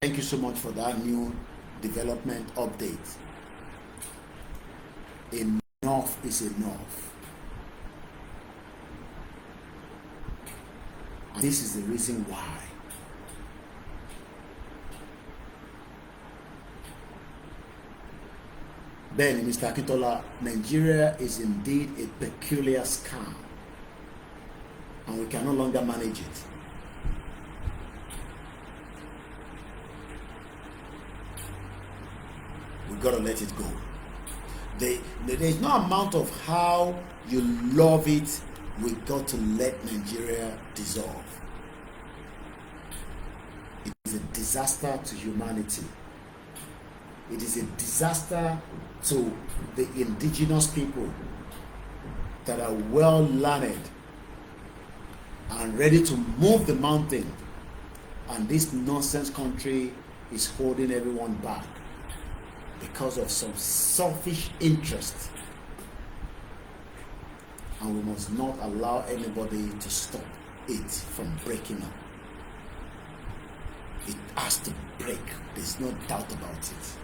[SPEAKER 2] Thank you so much for that new development update. Enough is enough. And this is the reason why. Then, Mr. Akintola, Nigeria is indeed a peculiar scam, and we can no longer manage it. We gotta let it go. There's no amount of how you love it. We got to let Nigeria dissolve. It is a disaster to humanity. It is a disaster to the indigenous people that are well learned and ready to move the mountain. And this nonsense country is holding everyone back because of some selfish interest. and we must not allow anybody to stop it from breaking up. It has to break. There's no doubt about it.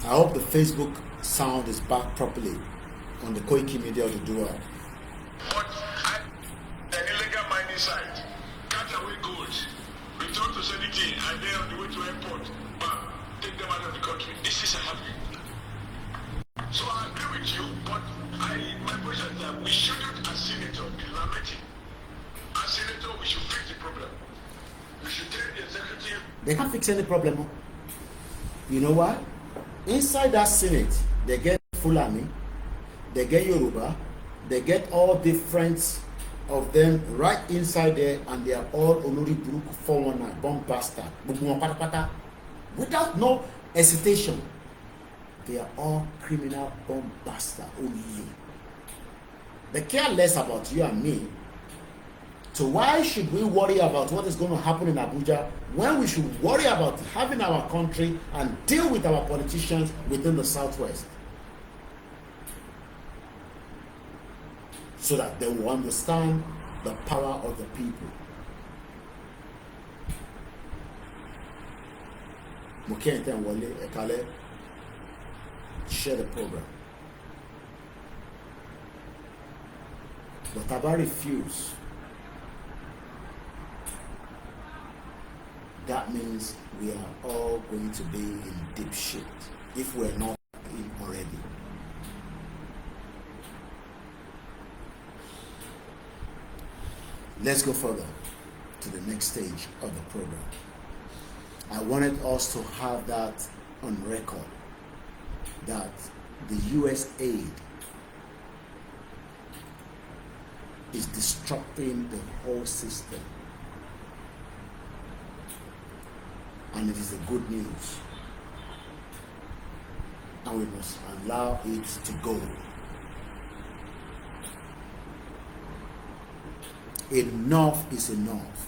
[SPEAKER 2] I hope the Facebook sound is back properly on the Koikimedia to do it.
[SPEAKER 7] But an illegal mining site, cut away gold, return to sanity, and then on the way to airport, bam, take them out of the country. This is happening. So I agree with you, but my position is that we shouldn't, as senator, be lamenting. As senator, we should fix the problem. We should tell the executive.
[SPEAKER 2] They can't fix any problem. You know why? Inside that Senate, they get Fulani, they get Yoruba, they get all different of them right inside there, and they are all Olori Buruku 419, bomb bastard, without no hesitation. They are all criminal bomb bastard only. They care less about you and me. So why should we worry about what is going to happen in Abuja when we should worry about having our country and deal with our politicians within the Southwest? So that they will understand the power of the people. Mukente and Wale Ekale, share the program. But Taba refuse. That means we are all going to be in deep shit if we're not in already. Let's go further to the next stage of the program. I wanted us to have that on record, that the US aid is disrupting the whole system. And it is a good news. And we must allow it to go. Enough is enough.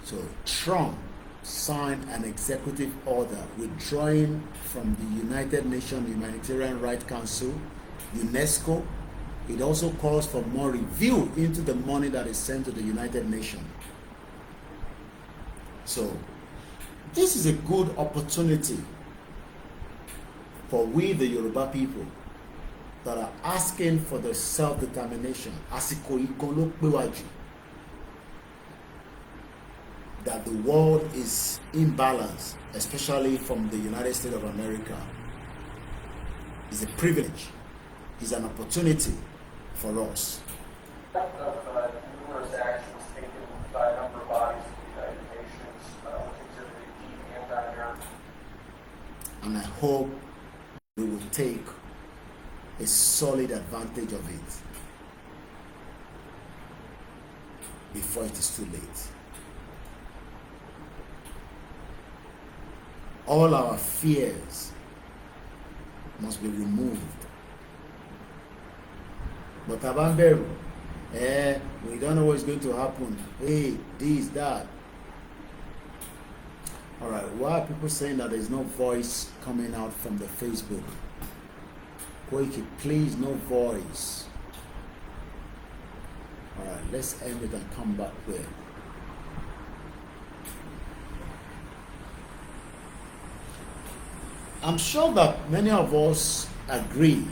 [SPEAKER 2] So Trump signed an executive order withdrawing from the United Nations Humanitarian Rights Council, UNESCO. It also calls for more review into the money that is sent to the United Nations. So this is a good opportunity for we, the Yoruba people, that are asking for the self-determination, that the world is imbalanced, especially from the United States of America. It's a privilege. It's an opportunity for us.
[SPEAKER 3] Numerous actions taken by a number of bodies of the United Nations, exhibiting deep anti-American.
[SPEAKER 2] And I hope we will take a solid advantage of it before it is too late. All our fears must be removed. But Abamberu, we don't know what's going to happen. Hey, this, that. All right, why are people saying that there's no voice coming out from the Facebook? Koiki, please, no voice. All right, let's end it and come back there. I'm sure that many of us agree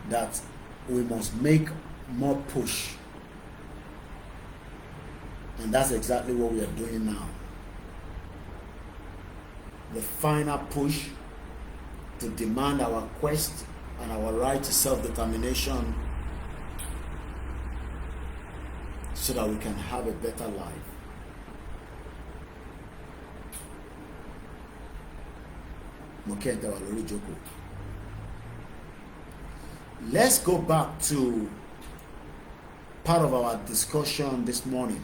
[SPEAKER 2] that we must make more push. And that's exactly what we are doing now. The final push to demand our quest and our right to self-determination so that we can have a better life. Let's go back to part of our discussion this morning.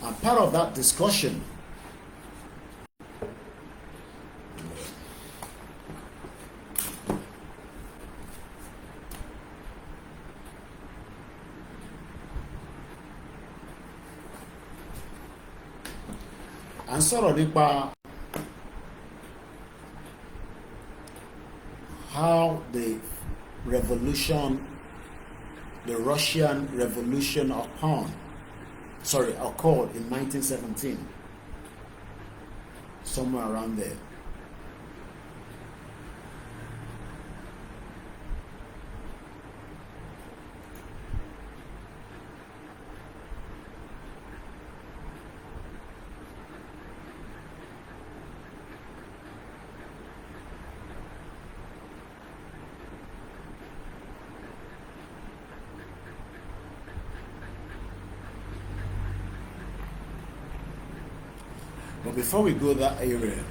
[SPEAKER 2] And part of that discussion ń sọ̀rọ̀ nípa how the Russian Revolution occurred in 1917, somewhere around there. But before we go that area,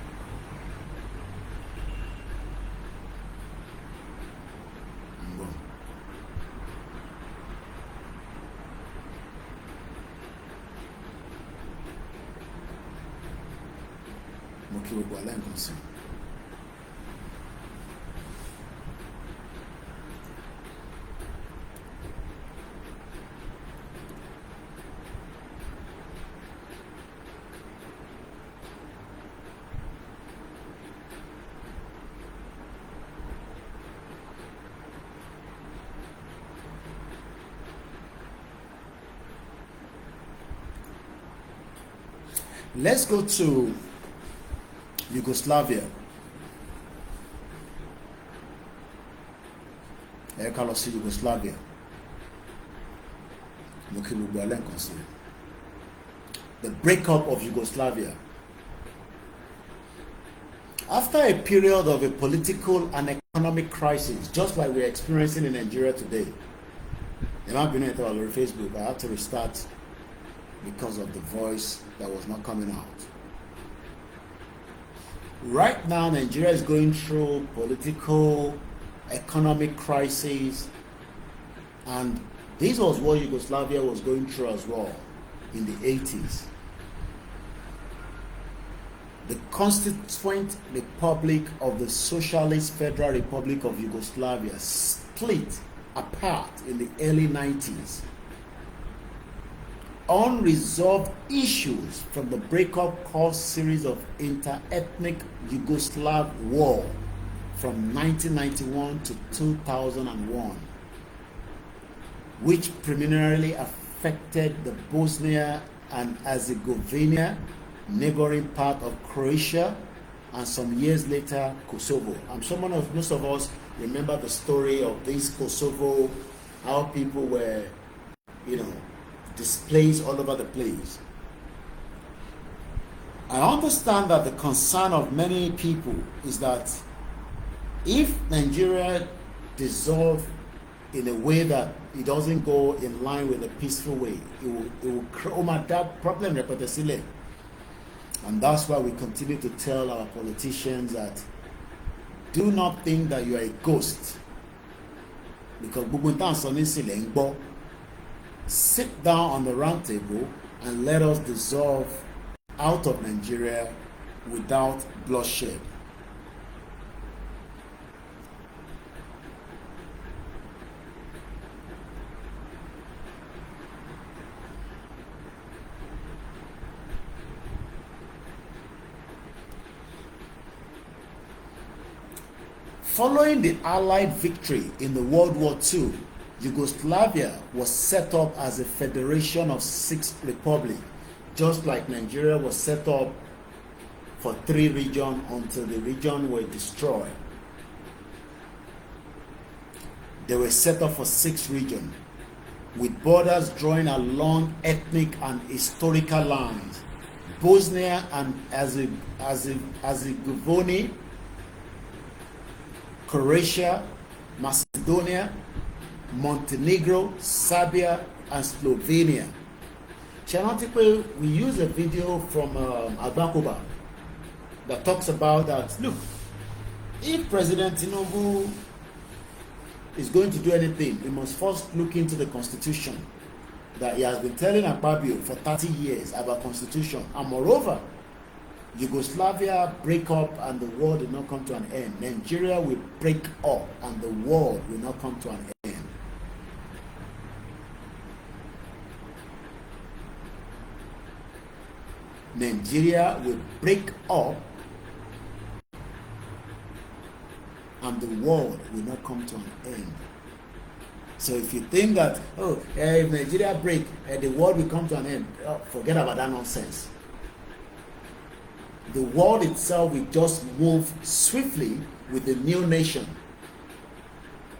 [SPEAKER 2] let's go to Yugoslavia. Yugoslavia. The breakup of Yugoslavia. After a period of a political and economic crisis, just like we're experiencing in Nigeria today, Facebook, I had to restart because of the voice that was not coming out. Right now, Nigeria is going through political, economic crisis, and this was what Yugoslavia was going through as well in the 80s. The Constituent Republic of the Socialist Federal Republic of Yugoslavia split apart in the early 90s. Unresolved issues from the breakup caused series of inter-ethnic Yugoslav war from 1991 to 2001, which primarily affected the Bosnia and Herzegovina neighboring part of Croatia, and some years later Kosovo. Most of us remember the story of this Kosovo, how people were, displaced all over the place. I understand that the concern of many people is that if Nigeria dissolves in a way that it doesn't go in line with a peaceful way, it will create that problem. And that's why we continue to tell our politicians that do not think that you are a ghost, because sit down on the round table and let us dissolve out of Nigeria without bloodshed. Following the Allied victory in the World War II, Yugoslavia was set up as a federation of 6 republics, just like Nigeria was set up for 3 regions until the regions were destroyed. They were set up for 6 regions, with borders drawing along ethnic and historical lines. Bosnia and Herzegovina, Croatia, Macedonia, Montenegro, Serbia, and Slovenia. We use a video from Agbakoba that talks about that. Look, if President Tinubu is going to do anything, he must first look into the Constitution that he has been telling Akpabio for 30 years about Constitution. And moreover, Yugoslavia break up and the war did not come to an end. Nigeria will break up and the war will not come to an end. Nigeria will break up and the world will not come to an end. So if you think that, if Nigeria break, the world will come to an end, forget about that nonsense. The world itself will just move swiftly with the new nation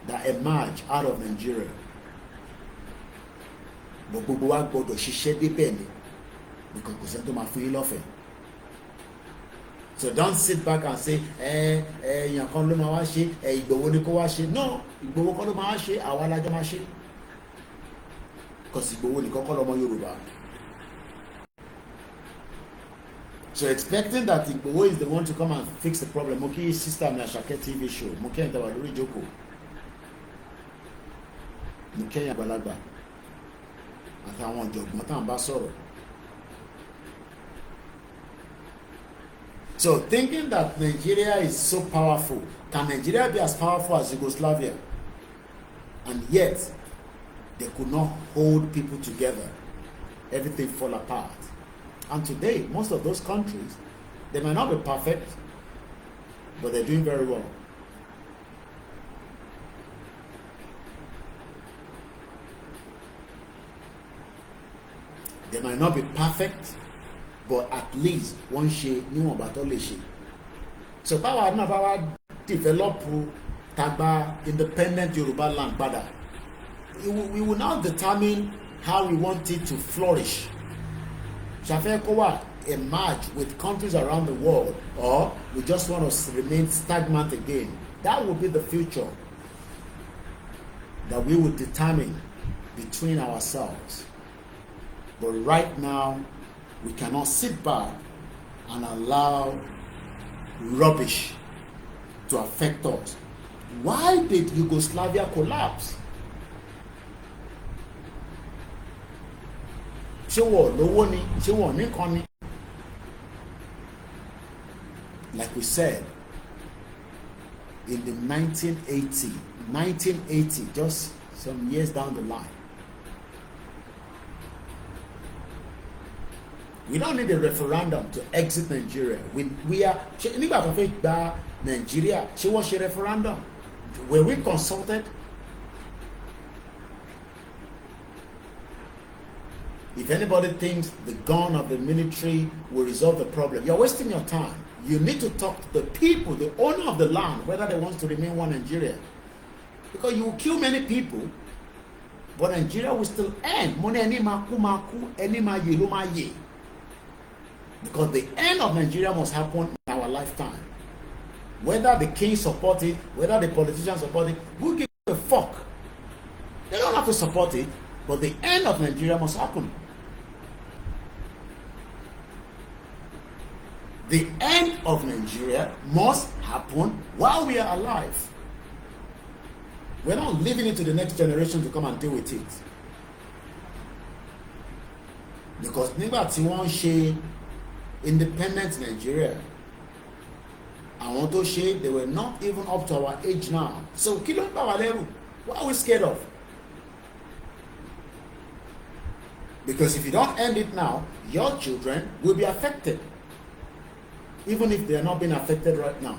[SPEAKER 2] that emerge out of Nigeria. But gbogbo wa gbọ́dọ̀ ṣiṣẹ́ débẹ̀ ni, because kò sẹ́ni tó máa fún yín lọ́fẹ̀ẹ́. So don't sit back and say, èèyàn kan ló máa wá ṣe, Ìgbòho ni kó wá ṣe. No, Ìgbòho kan ló máa wá ṣe, àwa la jọ máa ṣe. Because Ìgbòho nìkan kọ́ lọ́mọ Yorùbá. So expecting that Igboho is the one to come and fix the problem. Moki sister on Ashake TV show. Moki and Tawaduri Joko. Moki and Balagba. Àtàwọn ọ̀jọ̀gbọ́n tá ń bá sọ̀rọ̀. So thinking that Nigeria is so powerful, can Nigeria be as powerful as Yugoslavia? And yet, they could not hold people together. Everything fall apart. And today, most of those countries, they might not be perfect, but they're doing very well. They might not be perfect, but at least one share new one but only share. So power now develop Tagba independent Yorubaland bada. We will now determine how we want it to flourish. Shafekowa emerge with countries around the world, or we just want to remain stagnant again. That will be the future that we will determine between ourselves. But right now, we cannot sit back and allow rubbish to affect us. Why did Yugoslavia collapse? Like we said, in the 1980, just some years down the line, we don't need a referendum to exit Nigeria. We are Nigeria. She was a referendum. Were we consulted? If anybody thinks the gun of the military will resolve the problem, you're wasting your time. You need to talk to the people, the owner of the land, whether they want to remain one Nigeria. Because you will kill many people, but Nigeria will still end. Because the end of Nigeria must happen in our lifetime. Whether the king support it, whether the politicians support it, who gives a fuck? They don't have to support it, but the end of Nigeria must happen. The end of Nigeria must happen while we are alive. We're not leaving it to the next generation to come and deal with it. Because nígbà tí wọ́n ṣe independent Nigeria, àwọn tó ṣe, they were not even up to our age now. So kí ló ń bà wá lẹ́rù? What are we scared of? Because if you don't end it now, your children will be affected. Even if they are not being affected right now.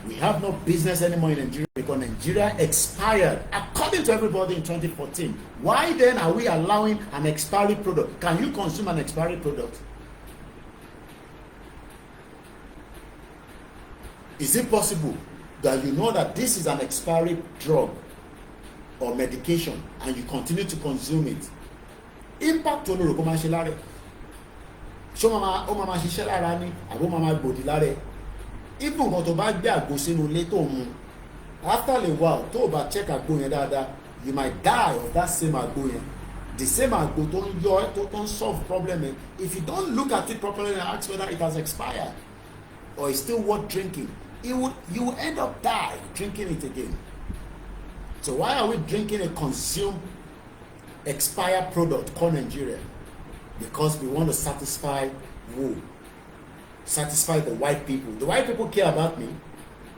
[SPEAKER 2] We have no business anymore in Nigeria because Nigeria expired according to everybody in 2014. Why then are we allowing an expiry product? Can you consume an expiry product? Is it possible that you know that this is an expiry drug or medication and you continue to consume it? Impact on the commercial. So mama ṣiṣẹ́ lára ni àbó mama gbòdì lára. Even when to bá gbé àgbo sínú ilé tó mu, after a while tó o bá check àgbo yẹn dáadáa, you might die of that same àgbo yẹn. The same àgbo tó ń yọ tó ń solve problem yẹn. If you don't look at it properly and ask whether it has expired or it's still worth drinking, you will end up die drinking it again. So why are we drinking a consumed expired product called Nigeria? Because we want to satisfy who? Satisfy the white people. The white people care about me.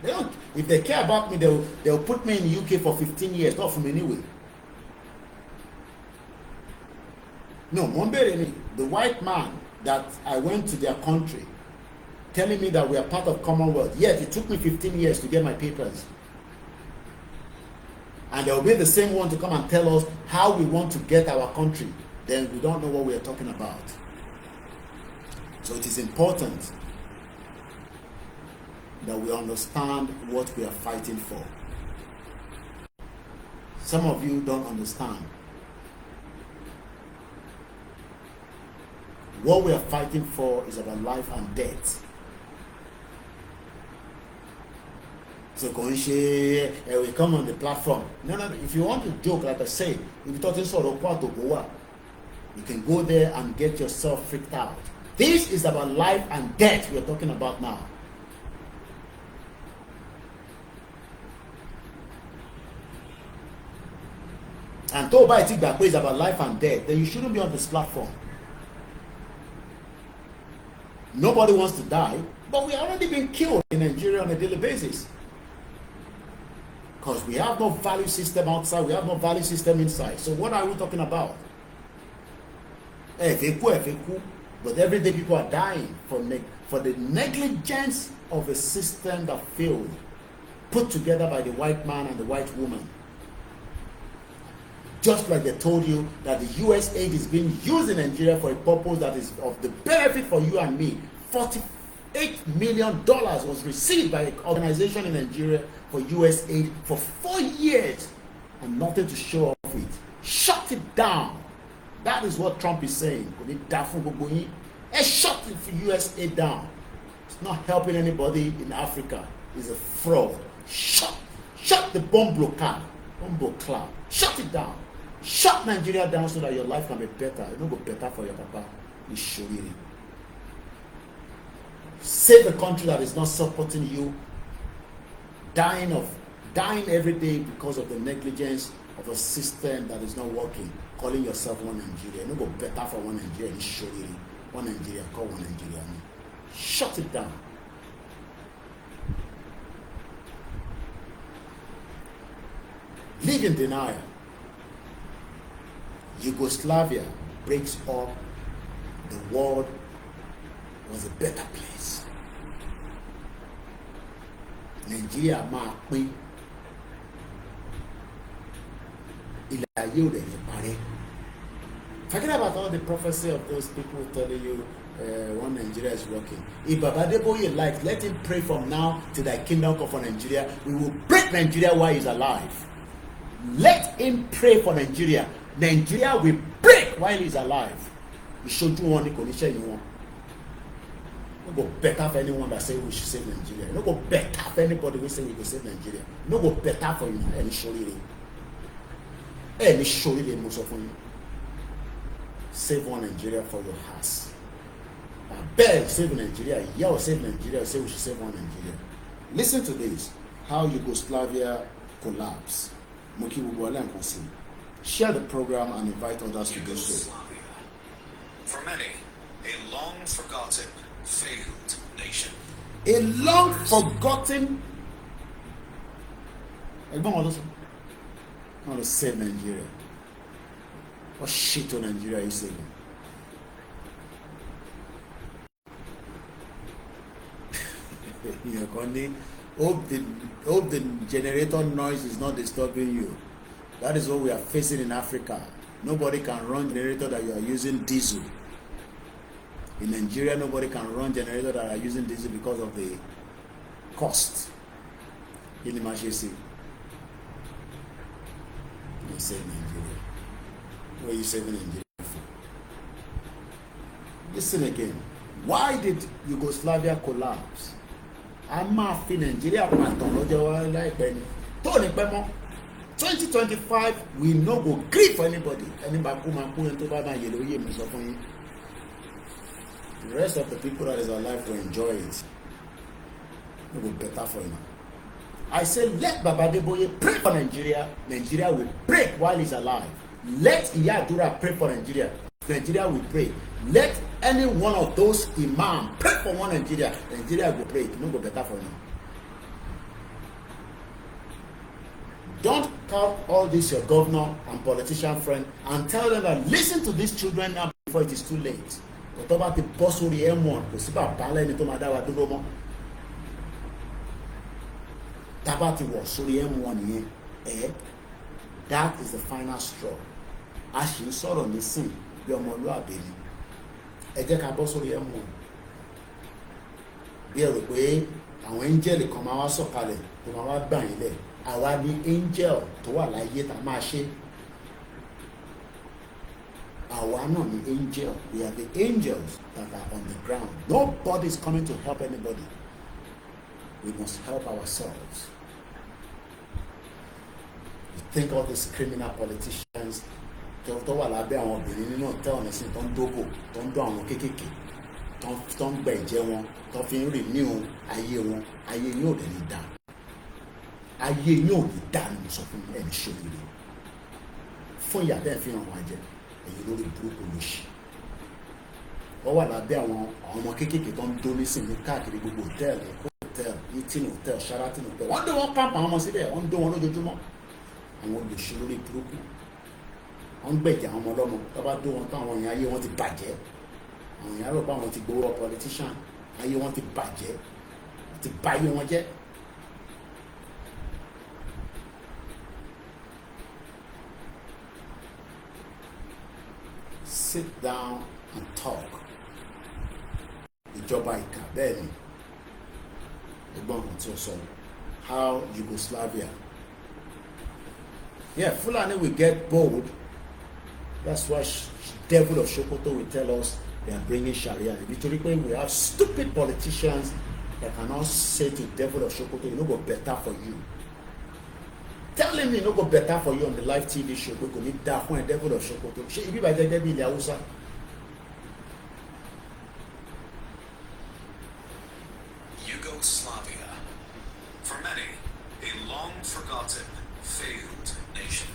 [SPEAKER 2] They don't. If they care about me, they'll put me in the UK for 15 years, not from anywhere. No, Mombere, the white man that I went to their country telling me that we are part of Commonwealth. Yet it took me 15 years to get my papers. And they'll be the same one to come and tell us how we want to get our country. Then we don't know what we are talking about. So it is important that we understand what we are fighting for. Some of you don't understand. What we are fighting for is about life and death. So we come on the platform. No, if you want to joke, like I say, if you're talking sort of you can go there and get yourself freaked out. This is about life and death we are talking about now. And talk about it that way is about life and death, then you shouldn't be on this platform. Nobody wants to die, but we are already being killed in Nigeria on a daily basis. Because we have no value system outside, we have no value system inside. So what are we talking about? But every day people are dying for the negligence of a system that failed, put together by the white man and the white woman. Just like they told you that the US aid is being used in Nigeria for a purpose that is of the benefit for you and me. $48 million was received by an organization in Nigeria for US aid for 4 years and nothing to show off it. Shut it down. That is what Trump is saying. Shut the US aid down. It's not helping anybody in Africa. It's a fraud. Shut the bomb blockade. Shut it down. Shut Nigeria down so that your life can be better. It will be better for your papa. You show it. Save the country that is not supporting you. Dying every day because of the negligence of a system that is not working. Calling yourself one Nigeria. It will be better for one Nigeria. You show it. One Nigeria. Call one Nigeria. Shut it down. Live in denial. Yugoslavia breaks up. The world was a better place. Nigeria máa pín. Ilẹ̀ ayé ò lè parẹ́. Forget about all the prophecy of those people telling you one Nigeria is working. If Baba Adeboye likes, let him pray from now till thy kingdom come for Nigeria. We will break Nigeria while he's alive. Let him pray for Nigeria. Nigeria will break while he's alive. We should do one condition you want. No go better for anyone that say we should save Nigeria. No go better for anybody who say we will save Nigeria. No go better for you. Any surely most of you. Save one Nigeria for your house. I beg, save Nigeria. Yeah, save Nigeria. Say we should save one Nigeria. Listen to this. How Yugoslavia collapsed. Share the program and invite others to do so.
[SPEAKER 8] For many, a long forgotten, failed nation.
[SPEAKER 2] A long forgotten. I want to save Nigeria. What shit on Nigeria is saving? Hope the generator noise is not disturbing you. That is what we are facing in Africa. Nobody can run generator that you are using diesel. In Nigeria, nobody can run generator that are using diesel because of the cost. In the Machesi, you save Nigeria. Where are you saving Nigeria for? Listen again. Why did Yugoslavia collapse? I'm not feeling Nigeria. 2025, we no go gree for anybody. The rest of the people that is alive will enjoy it. It will be better for you. I say, let Baba Adeboye pray for Nigeria. Nigeria will break while he's alive. Let Iyadura pray for Nigeria. Nigeria will pray. Let any one of those imams pray for one Nigeria. Nigeria will pray. It will go better for you. Don't call all this your governor and politician friend and tell them that listen to these children now before it is too late. tó bá ti bọ́ sórí M1 kò sí bàbá lẹ́ni tó máa dá wa dúró mọ́. Tá bá ti wọ̀ sórí M1 yẹn that is the final straw. A sì ń sọ̀rọ̀ nísìn bí ọmọlúàbí ni. Ẹ jẹ́ ká bọ́ sórí M1. Bí ẹ rò pé àwọn angel kan máa wá sọ̀kalẹ̀ tó máa wá gbà yín lẹ̀, àwa ní angel tó wà láyé tá máa ṣe. Àwa náà ní angel. We are the angels that are on the ground. Nobody is coming to help anybody. We must help ourselves. You think all these criminal politicians tó wà lábẹ́ àwọn obìnrin nínú ọ̀tẹ́ ọ̀nà sí tó ń dógò, tó ń dó àwọn kéékèèké, tó ń gbẹ ìjẹ wọn, tó fi ń rìn ní ayé wọn, ayé yóò dẹ̀ ní dá. Ayé yóò ní dá ni mo sọ fún ẹni ṣòwìrì. Fún ìyá bẹ́ẹ̀ fi hàn wá jẹ, èyí lórí burúkú ló ṣe. Wọ́n wà lábẹ́ àwọn ọmọ kéékèèké tó ń dó nísìnyí káàkiri gbogbo hòtẹ́ẹ̀lì, Hilton hotel, Sheraton hotel. Wọ́n dó wọn pàmpà àwọn ọmọ síbẹ̀, wọ́n dó wọn lójoojúmọ́. Àwọn olùṣe lórí burúkú. Wọ́n gbẹ̀jẹ̀ àwọn ọmọ ọlọ́mọ, tó bá dó wọn tán àwọn èèyàn ayé wọn ti bàjẹ́. Àwọn èèyàn rò pé àwọn ti gbowó politician, ayé wọn ti bàjẹ́, ti bà ayé wọn jẹ́. Sit down and talk. Ìjọba ìkà bẹ́ẹ̀ ni. Ẹgbọ́n kan tí ó sọ, how Yugoslavia. Yeah, Fulani will get bold. That's why devil of Sokoto will tell us they are bringing Sharia. Literally, we have stupid politicians that cannot say to devil of Sokoto, you know, go better for you. Telling me, no go better for you on the live TV show. We could need that one devil of Sokoto. If you buy the devil in the Hausa.
[SPEAKER 8] Yugoslavia. For many, a long-forgotten, failed nation.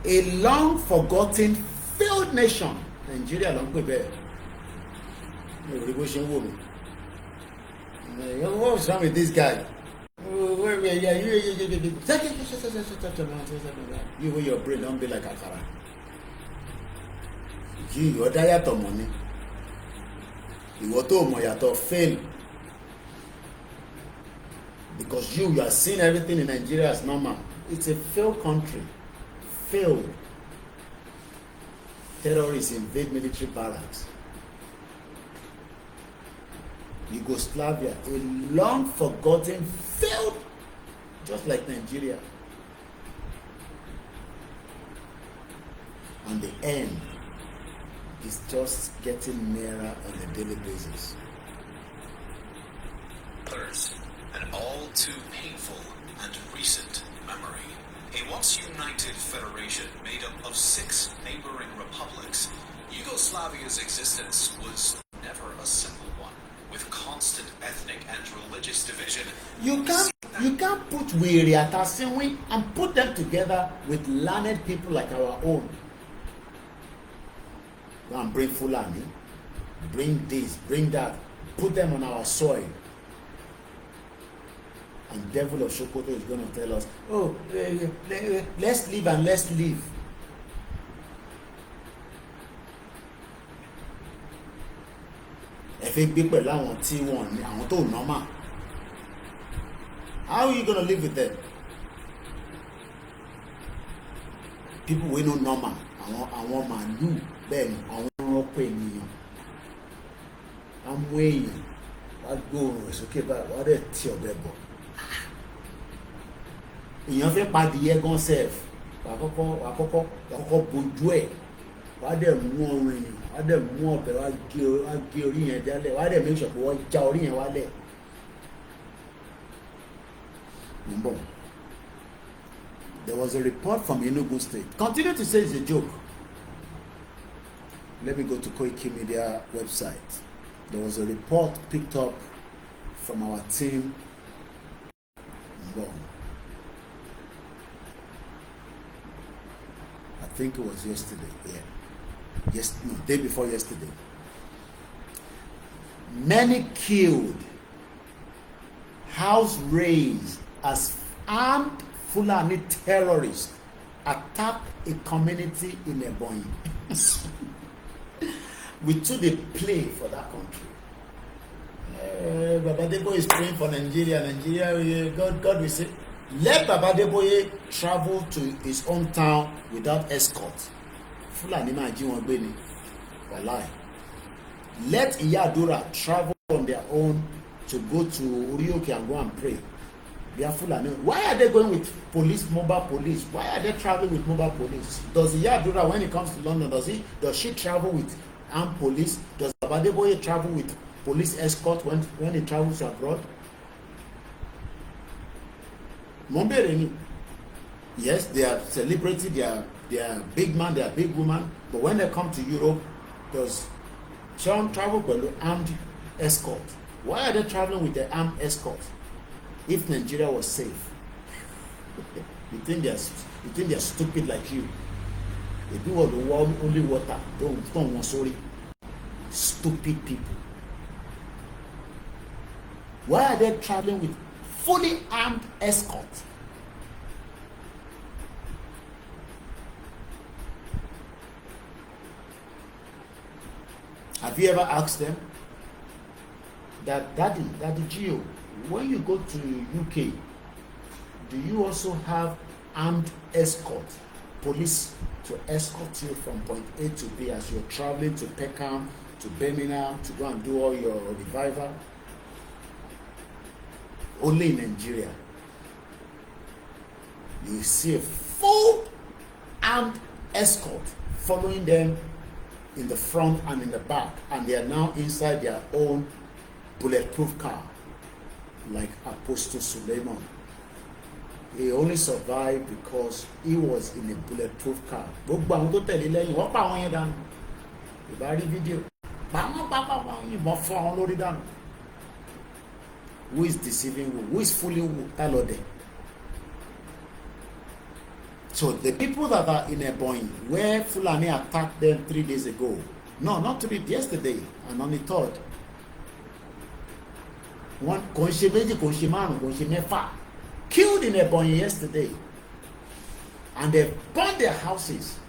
[SPEAKER 2] A long-forgotten, failed nation. Nigeria long pè bẹ́ẹ̀. What's wrong with this guy? You with your brain don't be like Akara. You are yàtọ̀ mọ́ ni. Ìwọ tó mọ̀ yàtọ̀ fail. Because you are seeing everything in Nigeria as normal. It's a failed country. Failed. Terrorists invade military barracks. Yugoslavia, a long forgotten, failed, just like Nigeria. And the end is just getting nearer on a daily basis.
[SPEAKER 8] Others, an all too painful and recent memory. A once united federation made up of 6 neighboring republics, Yugoslavia's existence was never a simple one, with constant ethnic and religious division.
[SPEAKER 2] You can't put Wiri Atasinwi and put them together with learned people like our own. Go and bring Fulani, bring this, bring that, put them on our soil. And devil of Sokoto is going to tell us, oh, let's live and let's live. If it be pẹ̀lú àwọn tí wọ́n ní àwọn tó normal, how are you going to live with them? People wey no normal, àwọn màálù bẹ́ẹ̀ ni àwọn ọ̀pọ̀ ènìyàn, àwọn èèyàn wá gbóòrùn rẹ̀ sókè báyìí wá dẹ̀ tí ọ̀bẹ bọ̀. Èèyàn fẹ́ padìyẹ gan sef, wà kọ́kọ́ bojú ẹ̀, wá dẹ̀ mú ọrùn èèyàn, wá dẹ̀ mú ọ̀bẹ, wá gé orí yẹn jálẹ̀, wá dẹ̀ make sure pé wọ́n já orí yẹn wálẹ̀. There was a report from Enugu State. Continue to say it's a joke. Let me go to Koikimedia website. There was a report picked up from our team. I think it was yesterday. Yeah. Yes, no, day before yesterday. Many killed, house razed as armed Fulani terrorists attacked a community in Ebonyi. we took the play for that country. Baba Deboye is praying for Nigeria. God will say, let Baba Deboye travel to his hometown without escort. Fulani ma ji won gbe ni. Wallahi. Let Iyadura travel on their own to go to Orioke and go and pray. They are Fulani. Why are they going with mobile police? Why are they traveling with mobile police? Does Iyadura, when he comes to London, does she travel with armed police? Does Baba Deboye travel with police escort when he travels abroad? Yes, they are celebrity, they are big man, they are big woman, but when they come to Europe, does Sean travel with armed escort? Why are they traveling with the armed escort if Nigeria was safe? you think they're stupid like you? If you want the world only water, don't want sorry. Stupid people. Why are they traveling with fully armed escort? Have you ever asked them that, Daddy Gio, when you go to UK, do you also have armed escort, police to escort you from point A to B as you're traveling to Peckham, to Birmingham, to go and do all your revival? Only in Nigeria, you see a full armed escort following them in the front and in the back, and they are now inside their own bulletproof car, like Apostle Suleiman. He only survived because he was in a bulletproof car. Gbogbo àwọn tó tẹ̀lé lẹ́yìn wọ́n pa àwọn yẹn dànù. Ìbá rí fídíò pàmò yìnbọn fún àwọn lórí dànù. Who is deceiving who? Who is fooling who? Talode. So the people that are in Ebonyi, where Fulani attacked them 3 days ago, no, not 3, yesterday, and on the 3rd, one killed in Ebonyi yesterday, and they burned their houses.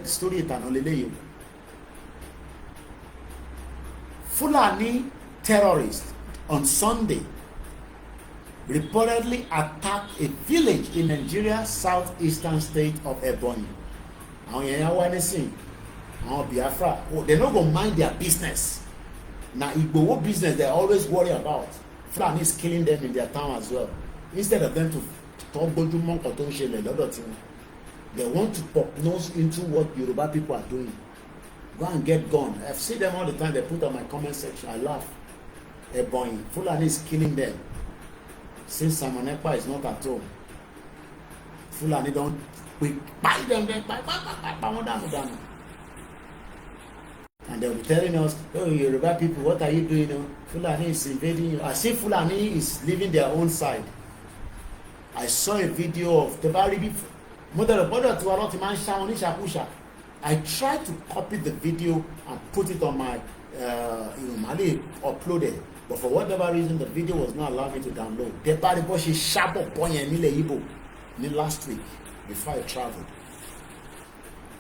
[SPEAKER 2] Story Fulani terrorists on Sunday reportedly attacked a village in Nigeria's southeastern state of Ebonyi. Biafra, they're not going to mind their business. Now, Igbo business they always worry about. Fulani is killing them in their town as well. Instead of them to talk, they want to pop nose into what Yoruba people are doing. Go and get gone. I've seen them all the time. They put on my comment section. I laugh. Ebonyi. Fulani is killing them. Since Simon Ekpa is not at home. Fulani don't. We buy them. And they'll be telling us, oh, Yoruba people, what are you doing? Fulani is invading you. I see Fulani is leaving their own side. I saw a video of the very I tried to copy the video and put it on my Mali uploaded, but for whatever reason the video was not allowing me to download. The body was sharp up last week before I traveled.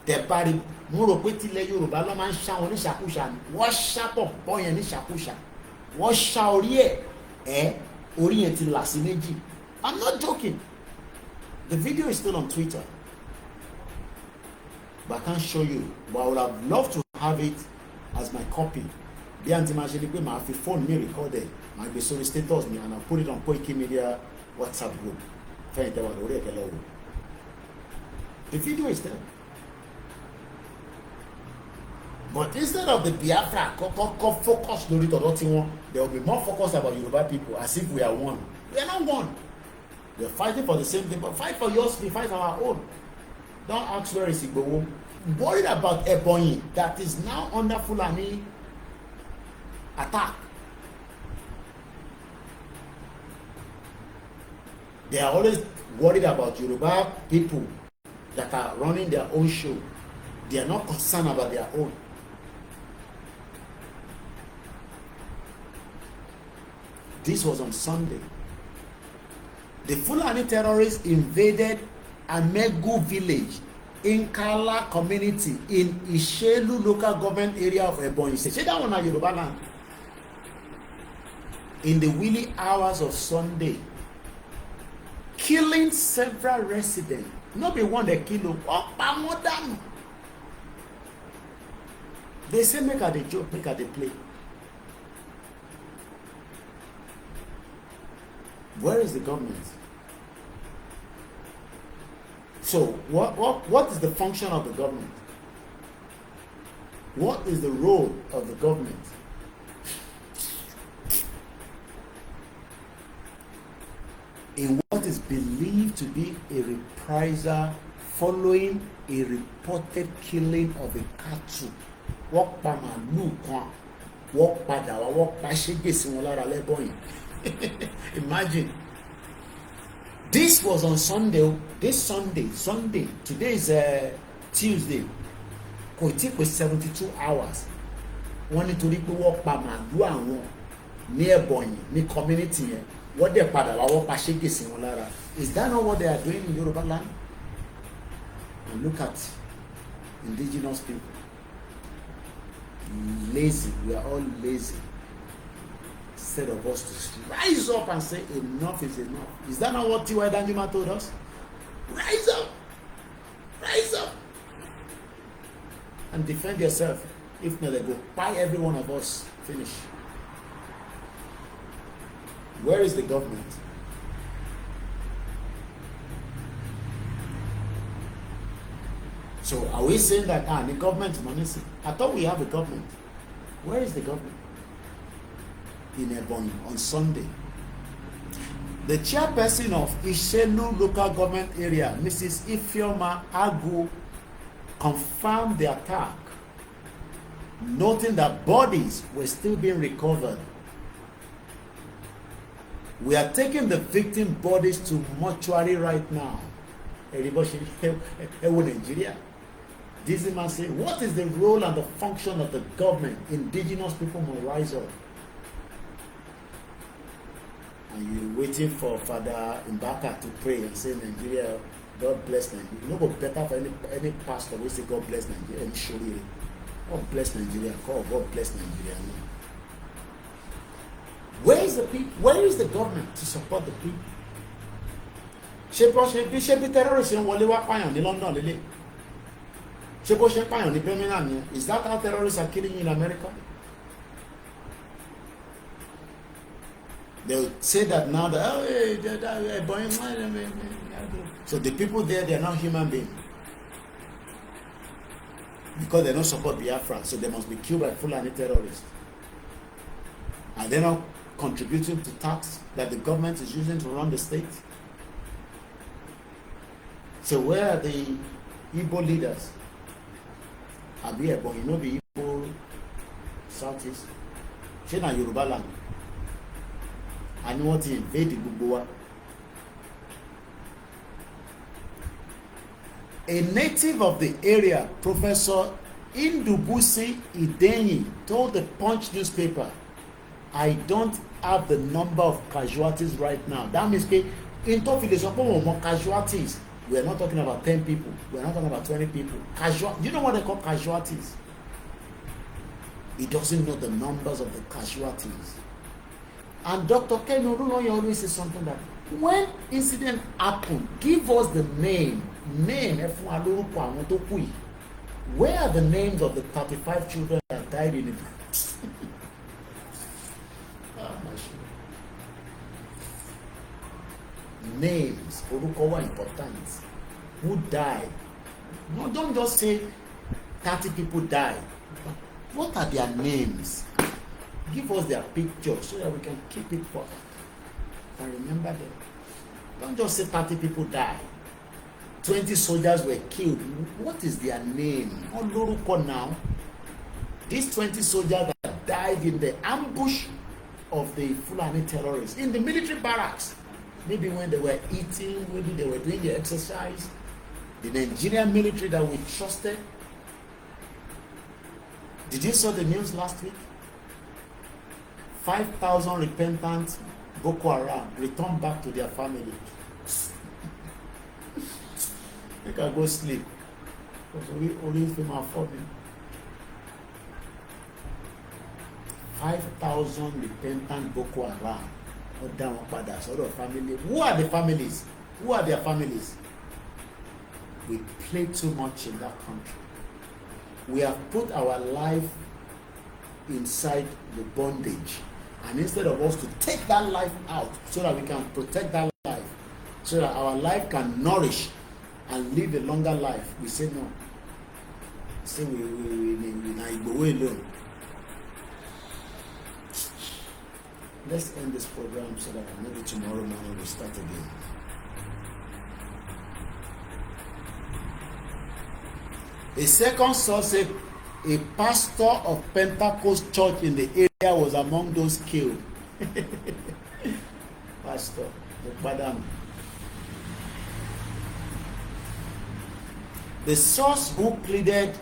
[SPEAKER 2] The body Yoruba lo man sha oni shakusha. What sharp up boy ni shakusha. What shauri ori yen ti lasi meji. I'm not joking. The video is still on Twitter. But I can't show you. But I would have loved to have it as my copy. Bí àǹtí máa ṣe ni pé màá fi phone mi recorded, màá gbé sórí status mi, and I'll put it on Koikimedia WhatsApp group. Fẹ́yìn tẹ́wà lórí ẹ̀kẹ́ lọ́wọ́. The video is there. But instead of the Biafra focus lórí tọ̀dọ̀ tí wọ́n, there will be more focus about Yoruba people as if we are one. We are not one. We are fighting for the same thing, but fight for yours, we fight for our own. Don't ask where is Igbowo. Worried about Ebonyi that is now under Fulani attack. They are always worried about Yoruba people that are running their own show. They are not concerned about their own. This was on Sunday. The Fulani terrorists invaded Amegu village in Kala community in Ishelu local government area of Ebonyi State. Say that one na Yorubaland. In the wee hours of Sunday, killing several residents. Not be one they kill them. They say make a the joke, make a the play. Where is the government? So what is the function of the government? What is the role of the government? In what is believed to be a reprisal following a reported killing of a cattle. Wọ́n pa màálù kan, wọ́n padà wá, wọ́n pa ṣégè sí wọn lára lẹ́bọ̀yìn. Imagine. This was on Sunday. This Sunday. Today is Tuesday. Kò tí pé 72 hours. Wọ́n nítorí pé wọ́n pa màálù àwọn ní Ebonyi ní community yẹn. Wọ́n dẹ̀ padà wá, wọ́n pa ṣégè sí wọn lára. Is that not what they are doing in Yorubaland? And look at indigenous people. Lazy. We are all lazy. Instead of us to rise up and say enough is enough. Is that not what T.Y. Danjuma told us? Rise up. Rise up. And defend yourself. If not, they go buy every one of us. Finish. Where is the government? So are we saying that the government is money? I thought we have a government. Where is the government? In Ebonyi on Sunday. The chairperson of Ishelu local government area, Mrs. Ifeoma Agu, confirmed the attack, noting that bodies were still being recovered. We are taking the victim bodies to mortuary right now. Nigeria. This man said, what is the role and the function of the government? Indigenous people must rise up. And you're waiting for Father Mbaka to pray and say, Nigeria, God bless Nigeria. You know what better for any pastor will say, God bless Nigeria, and show you. God bless Nigeria. God bless Nigeria. Where is the people? Where is the government to support the people? Ṣé terrorists ń wọlé wá pààyàn ní London lélẹ̀? Ṣé bó ṣe pààyàn ní Birmingham ni? Is that how terrorists are killing you in America? They will say that now that so the people there, they are not human beings because they don't support Biafra, so they must be killed by Fulani terrorists. Are they not contributing to tax that the government is using to run the state? So where are the Igbo leaders? Abi Ebonyi, you know the Igbo Southeast. Ṣé na Yorubaland? And you want to invade the Gbogbo. A native of the area, Professor Indubusi Idenyi, told the Punch newspaper, I don't have the number of casualties right now. That means in top of the casualties, we are not talking about 10 people. We are not talking about 20 people. You know what they call casualties? He doesn't know the numbers of the casualties. And Dr. Ken Odunoye always says something that when incident happen, give us the name. Where are the names of the 35 children that died in it? Names, Orukowa important. Who died? No, don't just say 30 people died. What are their names? Give us their pictures so that we can keep it for and remember them. Don't just say 30 people died. 20 soldiers were killed. What is their name? Oloruko now. These 20 soldiers that died in the ambush of the Fulani terrorists in the military barracks. Maybe when they were eating, maybe they were doing their exercise. The Nigerian military that we trusted. Did you saw the news last week? 5,000 repentant Boko Haram returned back to their family. Make I go sleep. Because only film afford me. 5,000 repentant Boko Haram. Down padà sọ́dọ̀ family. Who are the families? Who are their families? We play too much in that country. We have put our life inside the bondage, and instead of us to take that life out so that we can protect that life, so that our life can nourish and live a longer life, we say no. Say we go alone. Let's end this program so that maybe tomorrow morning we'll start again. A second source said a pastor of Pentecost church in the area was among those killed. Pastor, the source who pleaded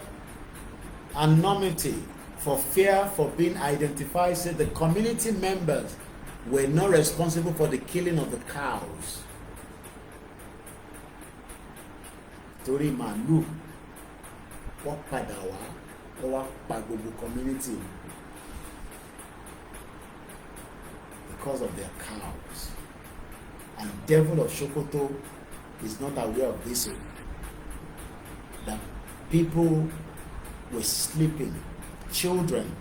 [SPEAKER 2] anonymity for fear for being identified said the community members were not responsible for the killing of the cows. Torí màlúù wọ́n padà wá wọ́n wá pa gbogbo community because of their cows. And devil of Sokoto is not aware of this, that people were sleeping. Children,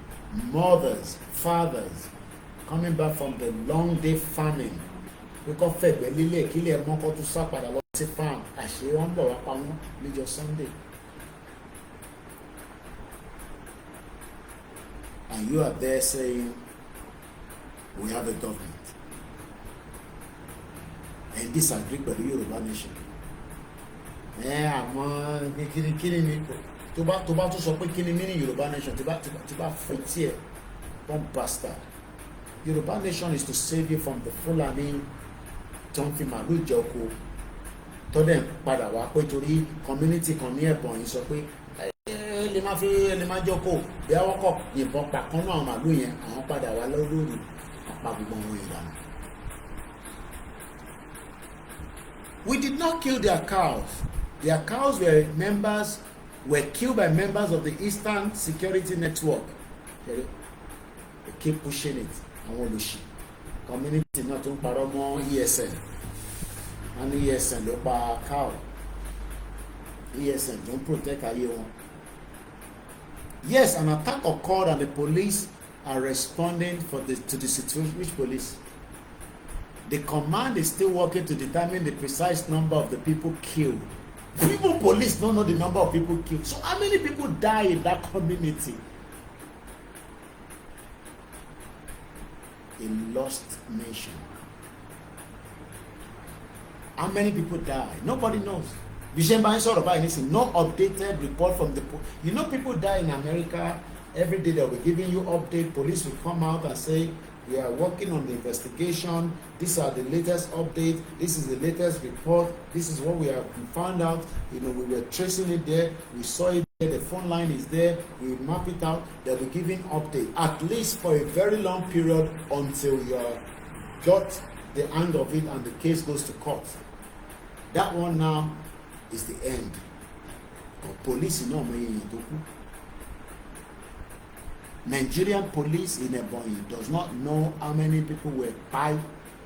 [SPEAKER 2] mothers, fathers, coming back from the long day farming. Because fẹ̀gbẹ́ lílé kílẹ̀ mọ́kọ́ tó sá padà lọ sí farm. Àṣírí wọn bọ̀ wá pa wọ́n níjọ́ Sunday. And you are there saying, we have a government. And disagree with the Yoruba nation. Àmọ́ kíni ni tó bá tún sọ pé kíni ní Yoruba nation tí bá fetí ẹ̀ one bastard. Yoruba nation is to save you from the Fulani tó ń fi màlúù jẹ oko tó dẹ̀ padà wá pé torí community kan ní ẹ̀bọ̀n yìí sọ pé lè má jókòó bí àwọn kọ̀ yìnbọn pa kan náà màlúù yẹn àwọn padà wá lórí àpá gbogbo wọn ìlànà. We did not kill their cows. Their cows were killed by members of the Eastern Security Network. They keep pushing it. Àwọn olùṣì community náà tó ń parọ́ mọ́ ESN. And ESN ló pa cow. ESN don't protect ayé wọn. Yes, an attack occurred and the police are responding to the situation. Which police? The command is still working to determine the precise number of the people killed. People, police don't know the number of people killed. So how many people die in that community? A lost nation. How many people die? Nobody knows. No updated report from the police. You know, people die in America every day. They'll be giving you update. Police will come out and say, we are working on the investigation. These are the latest updates. This is the latest report. This is what we have found out. You know, we were tracing it there. We saw it there. The phone line is there. We map it out. They'll be giving update at least for a very long period until you got the hang of it and the case goes to court. That one now is the end. But police, you know, Nigerian police in Ebonyi does not know how many people were killed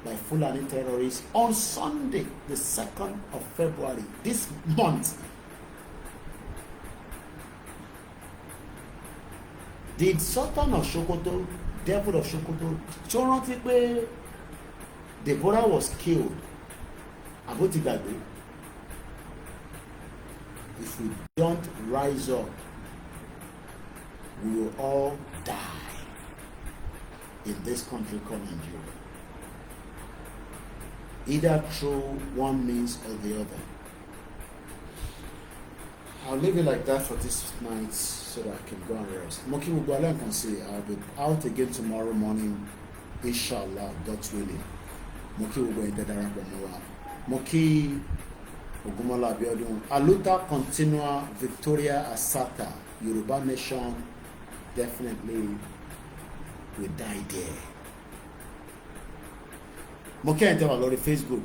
[SPEAKER 2] by Fulani terrorists on Sunday, the 2nd of February, this month. Did Sultan of Sokoto, Devil of Sokoto, rántí pé Deborah was killed? Abotigagbe. If we don't rise up, we will all die in this country called Nigeria. Either through one means or the other. I'll leave it like that for this night so that I can go and rest. Moki Ugwala can say I'll be out again tomorrow morning, inshallah, God's willing. Moki Ugwala Moki Ogumola Abiodun. Aluta continua Victoria Asata. Yoruba nation definitely will die there. Mo kẹ́ ẹ̀ tẹ́ wà lórí Facebook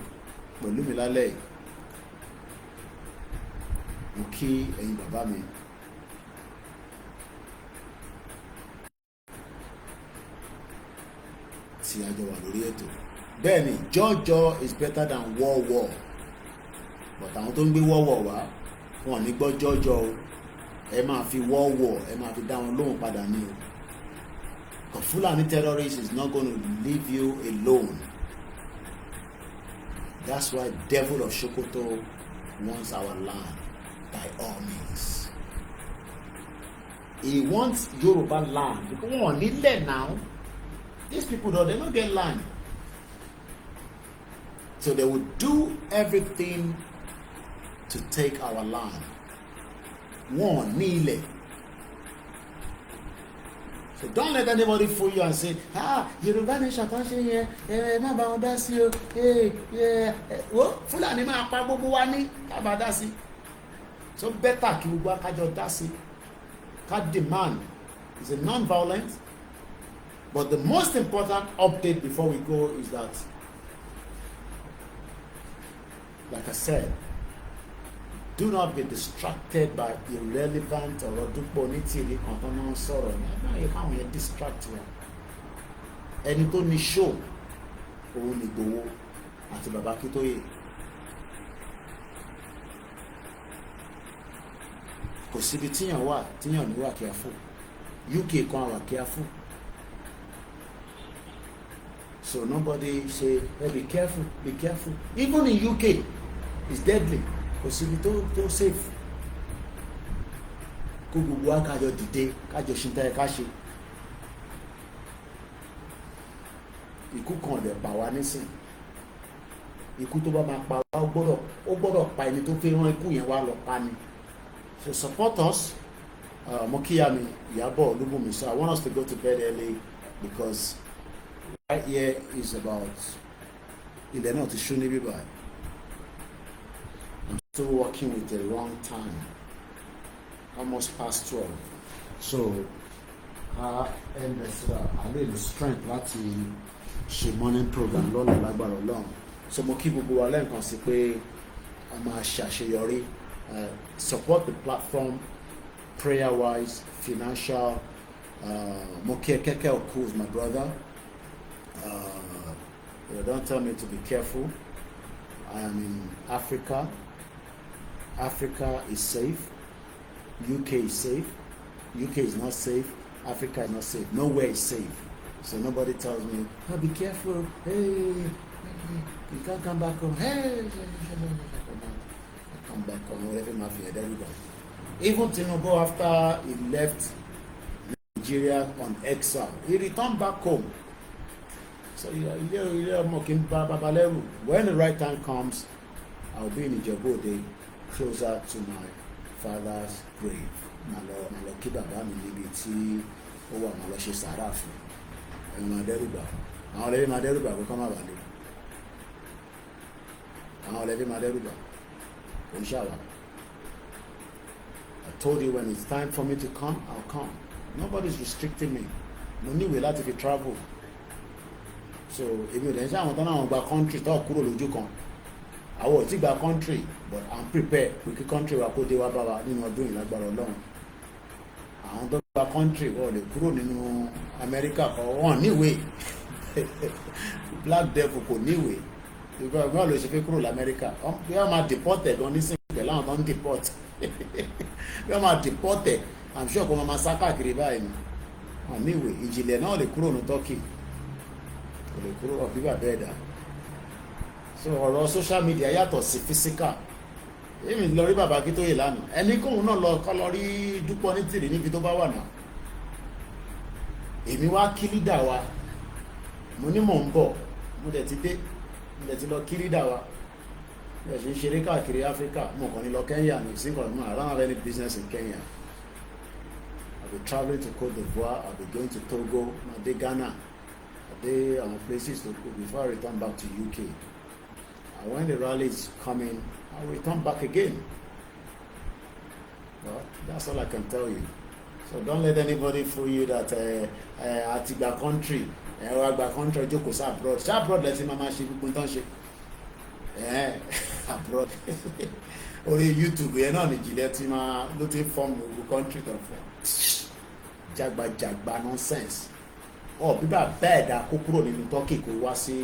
[SPEAKER 2] pẹ̀lú mi lálẹ́ yìí. mo kí ẹ̀yin bàbá mi. Tí a jọ wà lórí ètò. Bẹ́ẹ̀ ni jọ́jọ́ is better than war. But àwọn tó ń gbé war wá wọn ò ní gbọ́ jọ́jọ́ o. Ẹ máa fi war ẹ máa fi dá wọn lóhùn padà ní o. The Fulani terrorist is not going to leave you alone. That's why devil of Sokoto wants our land by all means. He wants Yoruba land because we need land now. These people they don't get land. So they will do everything to take our land. One need. So don't let anybody fool you and say, Yoruba nation kan ṣe yẹn, má bá wọn dá sí o, wo Fúlàní máa pa gbogbo wa ní ká bá dá sí. So better kí gbogbo akájọ dá sí. Ká demand is a non-violent. But the most important update before we go is that, like I said, do not be distracted by irrelevant or duplicity content sorrow. You can't distract you. Ẹni tó ní show òun ní Igboho àti Bàbá Akíntóyè. Kò síbi tíyàn wà tíyàn ní wà careful. UK kan wà careful. So nobody say, hey, be careful, be careful. Even in UK, it's deadly. Because if you don't safe, kó gbogbo akájọ dìde kájọ ṣìntà ẹ káṣe. Ikú kan lè pa wá nísìn. Ikú tó bá máa pa wá ó gbọ́dọ̀ pa ẹni tó fẹ́ rán ikú yẹn wá lọ pa ni. So support us. Mokiyami Yabo Olúbùnmi. So I want us to go to bed early because right here is about ilẹ̀ náà ti ṣú níbí báyìí. I'm still working with the wrong time, almost past 12. So and I need the strength láti ṣe morning program lọ́la lágbára Ọlọ́run. So mo kí gbogbo wa lẹ́ẹ̀kan sí pé a máa ṣàṣeyọrí. Support the platform prayer wise, financial. Mo kí Keke Oku is my brother. Don't tell me to be careful. I am in Africa. Africa is safe. UK is safe. UK is not safe. Africa is not safe. Nowhere is safe. So nobody tells me, oh, be careful. Hey, you can't come back home. Hey, come back home. Whatever mafia, there we go. Even Tinubu, after he left Nigeria on exile, he returned back home. So when the right time comes, I'll be in Ijebu, closer to my father's grave. Malo kí bàbá mi níbi tí ó wà malo ṣe sàárà fún. Ẹ máa dẹ́rùbà. Àwọn lẹ́bí máa dẹ́rùbà kó má bàa lé. Àwọn lẹ́bí máa dẹ́rùbà. Kò ń ṣàwà. I told you when it's time for me to come, I'll come. Nobody's restricting me. Mo níwèé láti fi travel. So èmi ò dẹ̀ ń ṣe àwọn tó náà gba country tó kúrò lójú kan. Àwọn ò tí gba country, but I'm prepared pé kí country wa kó dé wá bá wa nínú ọdún ìlágbára Ọlọ́run. Àwọn tó gba country wọ́n lè kúrò nínú America kan wọ́n níwèé. Black devil kò níwèé. Ìgbà wọn lè ṣe fẹ́ kúrò l'America. Bí wọ́n máa deported gan ní sìnkú pẹ̀lú àwọn tó ń deport. Bí wọ́n máa deported, I'm sure kò máa sá káàkiri báyìí. Wọ́n níwèé. Ìjìnlẹ̀ náà lè kúrò ní Turkey. Kò lè kúrò ọ̀bí bàbá ẹ̀dá. So ọ̀rọ̀ social media yàtọ̀ sí physical. Èmi lọ rí Bàbá Akíntóyè lánàá. Ẹni kóhun náà lọ kọ́ lọ rí Dúpọ̀ ní tìrì níbi tó bá wà náà. Èmi wá kí lídà wa. Mo ní mò ń bọ̀. Mo dẹ̀ ti dé. Mo dẹ̀ ti lọ kí lídà wa. Mo dẹ̀ ṣe ń ṣeré káàkiri Áfíríkà. Mo kàn ní lọ Kenya ní ìsìnkàn mọ́. I don't have any business in Kenya. I'll be traveling to Côte d'Ivoire. I'll be going to Togo. I'll be Ghana. I'll be on places to go before I return back to UK. And when the rally is coming, I'll return back again. Well, that's all I can tell you. So don't let anybody fool you that Atiba country, Agba country, Joko sa abroad. Sa abroad, let's see mama she abroad. orí YouTube yẹn náà nìjìnlẹ̀ tí máa ló ti fọ́ọ̀mù gbogbo country kan fún jagbajagba nonsense bíbá bẹ́ẹ̀ dá kó kúrò nínú Turkey kó wá sí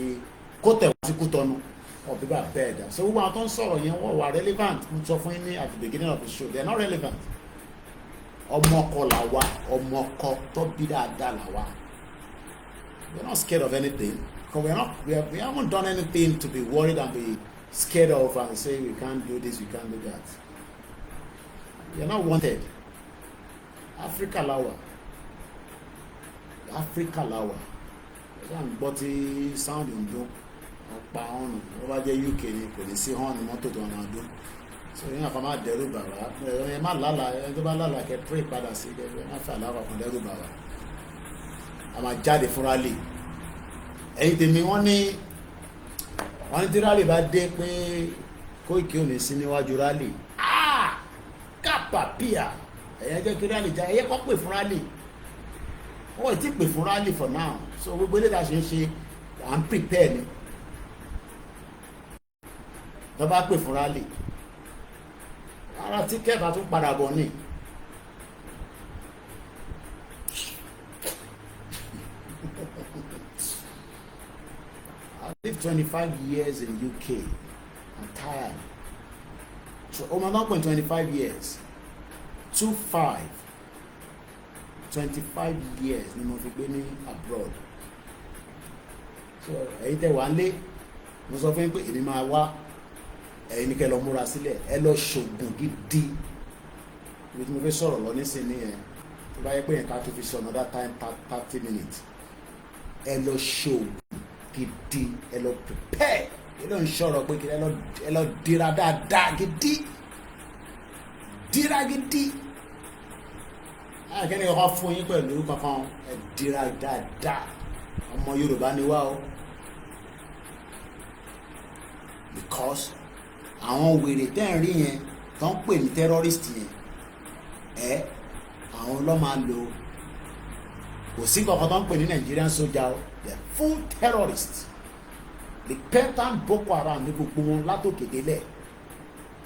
[SPEAKER 2] kó tẹ̀ wá sí Kútọ́nù bíbá bẹ́ẹ̀ dá so gbogbo àwọn tó ń sọ̀rọ̀ yẹn wọ́n wà relevant mo sọ fún yín ní at the beginning of the show they are not relevant ọmọkọ làwa ọmọkọ tó bí dáadáa làwa we are not scared of anything because we haven't done anything to be worried and be scared of and say we can't do this we can't do that we are not wanted Africa làwa ẹ̀ka ń gbọ́ tí sound ń dún ọ̀pá ọ̀nà wọ́n bá jẹ́ UK ni kò ní sí hàn mọ́tò tó máa dún so yín àfa máa dẹ́rù bàbá ẹ má lálà ẹ tó bá lálà kẹ pray padà sí ẹ má fẹ́ àlàkà kan dẹ́rù bàbá a máa jáde fún rally ẹ̀yin tèmi wọ́n ní tí rally bá dé pé Koiki ò ní sí níwájú rally kápá píà ẹ̀yẹ jẹ́ kí rally já ẹ̀yẹ kọ́ pè fún rally wọ́n ti pè fún rally for now so gbogbo ilé ìdáṣe ń ṣe à ń prepare ni tó bá pè fún rally ara tíkẹ́ẹ̀tì a tún padà bọ̀ ní I lived 25 years in UK I'm tired so ọmọ náà pè 25 years 25 years ni mo fi gbé ní abroad so ẹ̀yin tẹ́ wà lé mo sọ fún yín pé èmi máa wá ẹ̀yin ní kẹ́ lọ múra sílẹ̀ ẹ lọ ṣògùn gidi ibi tí mo fi sọ̀rọ̀ lọ nísìnyí yẹn tó bá yẹ pé yẹn ká tó fi sọ another time 30 minutes ẹ lọ ṣògùn gidi ẹ lọ prepare ẹ lọ ń sọ̀rọ̀ pé kí ẹ lọ dira dáadáa gidi kẹ́ni ọkọ̀ fún yín pẹ̀lú kankan ẹ dira dáadáa ọmọ Yorùbá ni wá o because àwọn wèrè tẹ́ ń rí yẹn tó ń pè ní terrorist yẹn àwọn ló máa lò kò sí kankan tó ń pè ní Nigerian soldier o they are full terrorists the repentant Boko Haram ní gbogbo wọn látòkè délẹ̀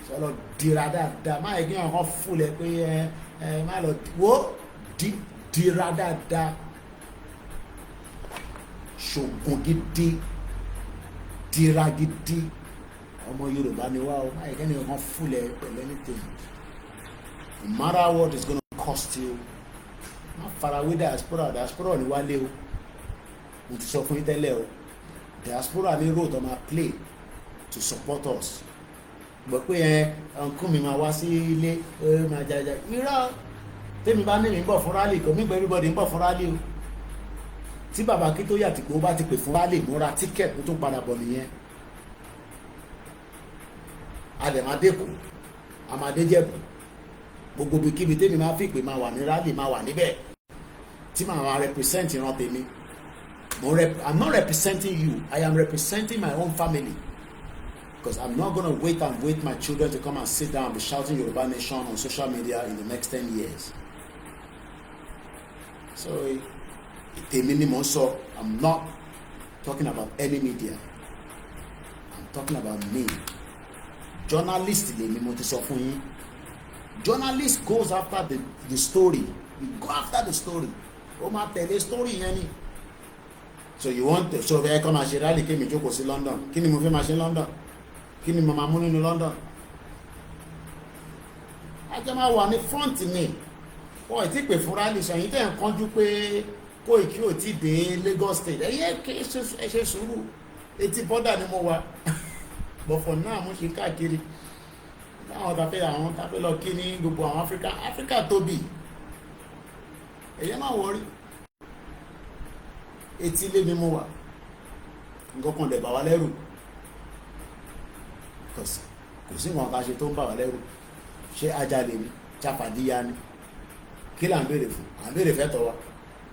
[SPEAKER 2] sọlọ dira dáadáa má yẹ kí wọn kàn fúnlẹ̀ pé má lọ wo dira dáadáa ṣògùn gidi dira gidi ọmọ Yorùbá ni wá o má yẹ kí wọn kàn fúnlẹ̀ pẹ̀lú anything no matter what is gonna cost you má farawé diaspora ni wálé o mo ti sọ fún yín tẹ́lẹ̀ o diaspora ní role tó máa play to support us gbọ́ pé ọ̀nkún mi máa wá sí ilé máa jaja irọ́ tèmi bá ní mi ń bọ̀ fún rally kò mí gbé everybody ń bọ̀ fún rally o tí bàbá kí tó yàtì pé ó bá ti pè fún rally mo ra ticket mo tún padà bọ̀ nìyẹn adẹ̀mádẹ́kù amadéjẹ̀bù gbogbo ibikíbi tèmi máa fi pé máa wà ní rally máa wà níbẹ̀ tí màá wá represent ìran tèmi I'm not representing you I am representing my own family because I'm not going to wait my children to come and sit down and be shouting Yoruba Nation on social media in the next 10 years. So, I'm not talking about any media. I'm talking about me. Journalist, journalist goes after the story. We go after the story. Tell the story. So you want to, so I come and rally came to London. Kini mo fẹ́ máa ṣe London? Kí ni mo máa mú nínú London? Ajá máa wà ní front ni wọ́n ti pè fún rally sọ yìí tẹ́ ń kánjú pé Koiki ò tí dé Lagos State ẹ ṣe sùúrù etí bọ́dà ni mo wà but for now mo ṣe káàkiri láwọn tàfẹ́ lọ kí ní gbogbo àwọn Africa tóbi ẹ̀yẹ́ máa wọrí etí ilé ni mo wà nǹkan kan dẹ̀ bà wá lẹ́rù kò sí nǹkan kan ṣe tó ń bà wá lẹ́rù ṣé ajalè ni chapadiya ni kí là ń béèrè fún à ń béèrè fẹ́tọ̀ wa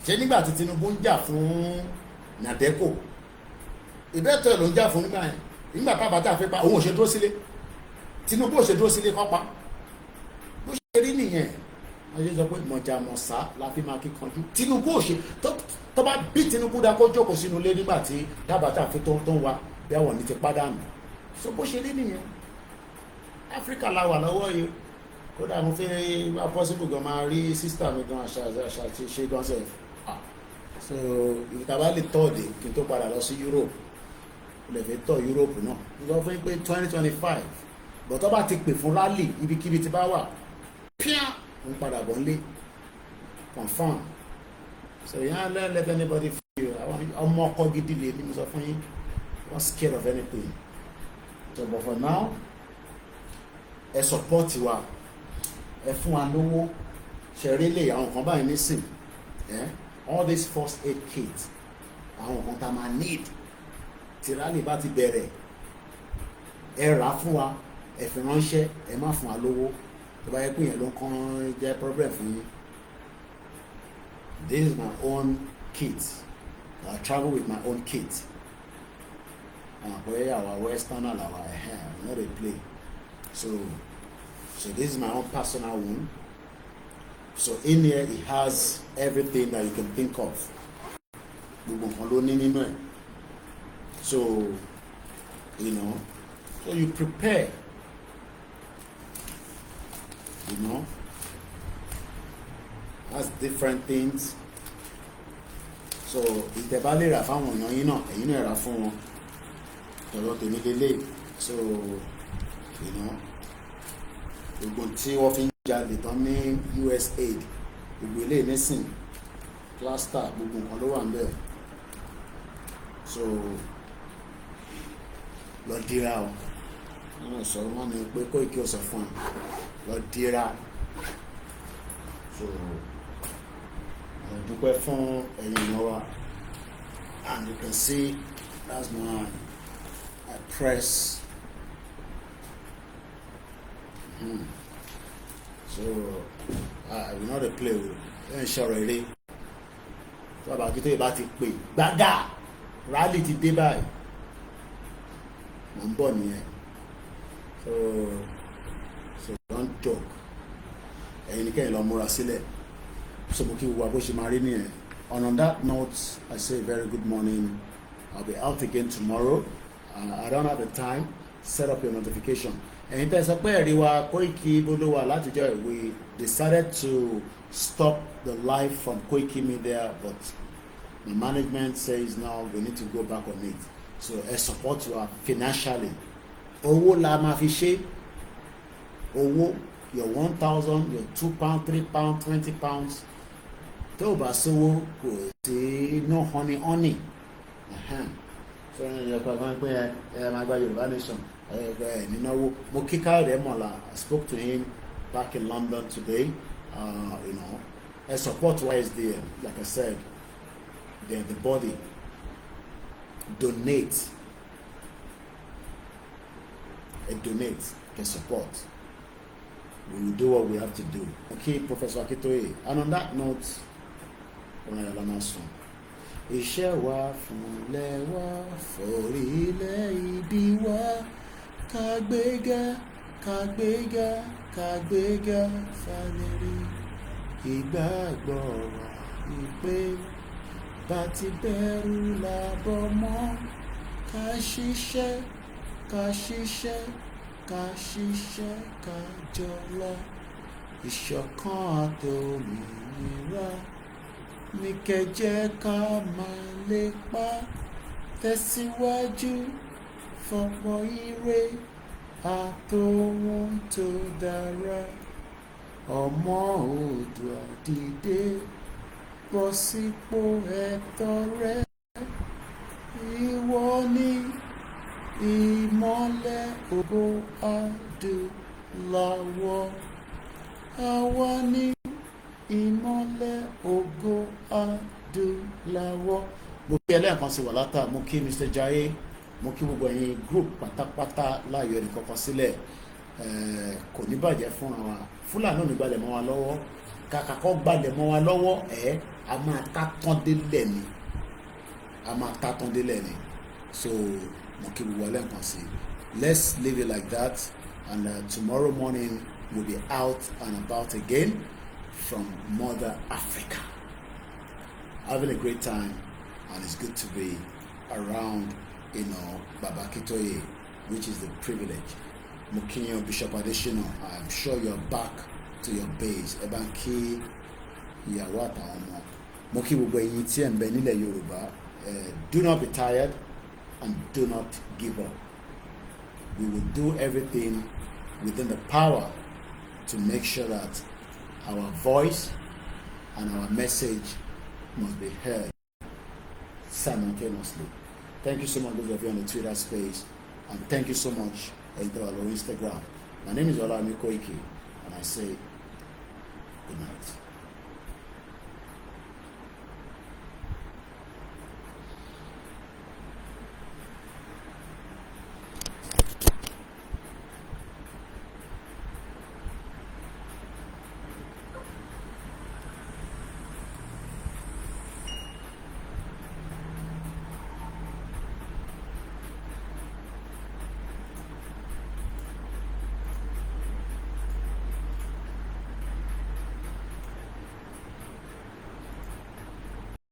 [SPEAKER 2] ṣé nígbà tí Tinubu ń jà fún Nàdẹ́kò ìbẹ́tọ̀ ẹ̀ ló ń jà fún nígbà yẹn nígbà tábàtà fẹ́ pa òun ò ṣe dúró sílé Tinubu ò ṣe dúró sílé kọ́ pa bó ṣe rí nìyẹn wọ́n ṣe sọ pé mọ̀jàmọ̀sá la fi máa kíkanjú Tinubu ò ṣe tó bá bí Tinubu dá kó jókòó sínú ilé nígbà tí tábàtà fi tó ń wa bí àwọn ní ti pàdánù so bó ṣe rí nìyẹn Áfíríkà la wà lọ́wọ́ yìí kódà mo fẹ́ wá possible gan máa rí sísítà mi gan àṣà ti ṣe gan sef so ìtàbá lè tọ́ ọ̀dẹ̀ kí n tó padà lọ sí Europe lè fẹ́ tọ́ Europe náà mo sọ fún yín pé 2025 but tó bá ti pè fún rally ibikíbi tí bá wà píà ń padà bọ̀ nílé confirm so yẹn let anybody feel ọmọ ọkọ gidi lè ní mo sọ fún yín not scared of anything so but for now ẹ support wa ẹ fún wa lówó ṣẹ̀rí lè àwọn kan báyìí nísìn all these first aid kits àwọn kan tá máa need tí rally bá ti bẹ̀rẹ̀ ẹ rà fún wa ẹ fi ránṣẹ́ ẹ má fún wa lówó tó bá yẹ pé yẹn ló ń kàn jẹ́ problem fún yín. This is my own kit. I travel with my own kit. Where our Westerner, our hair, not a play. So this is my own personal one. So in here it has everything that you can think of. So you know, so you prepare. You know, that's different things. So ìtẹ̀bá lè rà fáwọn èèyàn yín náà ẹ̀yin náà rà fún wọn tọ̀rọ̀ tèmi lélẹ̀. So you know, gbogbo tí wọ́n fi ń jalè tán ní USAID gbogbo ilé nísìn plaster gbogbo nǹkan ló wà ń bẹ̀. So lọ dira o wọ́n sọ wọ́n ní pé Koiki ó sọ fún ẹ lọ dira. So dúpẹ́ fún ẹ̀yin èèyàn wa, and you can see that's my press. So I will not play with ẹ̀ ń ṣọ̀rọ̀ eré tó bá kí tó yẹ bá ti pè gbága rally ti dé báyìí mo ń bọ̀ nìyẹn. So don't talk ẹ̀yin ní kẹ́yìn lọ múra sílẹ̀. So mo kí wa bó ṣe máa rí nìyẹn. And on that note, I say very good morning. I'll be out again tomorrow. I don't have the time. Set up your notification. And tẹ́ sọ pé ẹ̀rí wa Koiki bolo wa látijọ́, we decided to stop the live from Koikimedia, but the management says now we need to go back on it. So ẹ support wa financially. Owó la máa fi ṣe. Owó, your 1,000, your £2, £3, £20. Tó bá sówó kò sí no honey. So ẹ kọ́ kan pé ẹ máa gba Yorùbá Nation ẹ nínáwó. Mo kí Káyọ̀dé Mọ̀lá. I spoke to him back in London today. You know, ẹ support YSDM. Like I said, they're the body. Donate. Donate. Can support. We will do what we have to do. Okay, Professor Akitoye. And on that note, iṣẹ́ wa fúnlẹ̀ wa forílẹ̀ ìbí wa kàgbéga fàlérí ìgbàgbọ́ wa ìpè bá ti bẹ̀rù làbọ̀ mọ́ ká ṣiṣẹ́ ká jọlá ìṣọ̀kan àtòmìnira ní kẹjẹ ká máa lépa tẹ̀síwájú fọ̀pọ̀ ire àtòhun tó dára. Ọmọ Oòduà dìde bọ́ sípò ẹ̀tọ́ rẹ. Ìwọ ni ìmọ́lẹ̀ ògo adúláwọ̀. Àwa ni ìmọ́lẹ̀ ògo adúláwọ̀. Mo kí ẹlẹ́ẹ̀kan sí wàlátà, mo kí Mr. Jaiye, mo kí gbogbo ẹ̀yin group pátápátá láàyò ẹnì kankan sílẹ̀. Kò ní bàjẹ́ fún wa. Fúlàní ò ní gbalẹ̀ mọ́ wa lọ́wọ́. Kàkà kọ́ gbalẹ̀ mọ́ wa lọ́wọ́ a máa tátán délẹ̀ ni. So mo kí gbogbo ẹlẹ́ẹ̀kan sí. Let's leave it like that, and tomorrow morning we'll be out and about again from Mother Africa. Having a great time, and it's good to be around, Baba Kitoye, which is the privilege. Mukinyo Bishop Additional. I am sure you're back to your base. Ebanki Yawata Omo. Moki Wugweyiti and Benile Yoruba. Do not be tired and do not give up. We will do everything within the power to make sure that our voice and our message must be heard simultaneously. Thank you so much, those of you on the Twitter space, and thank you so much on Instagram. My name is OLAYOMI KOIKI, and I say good night.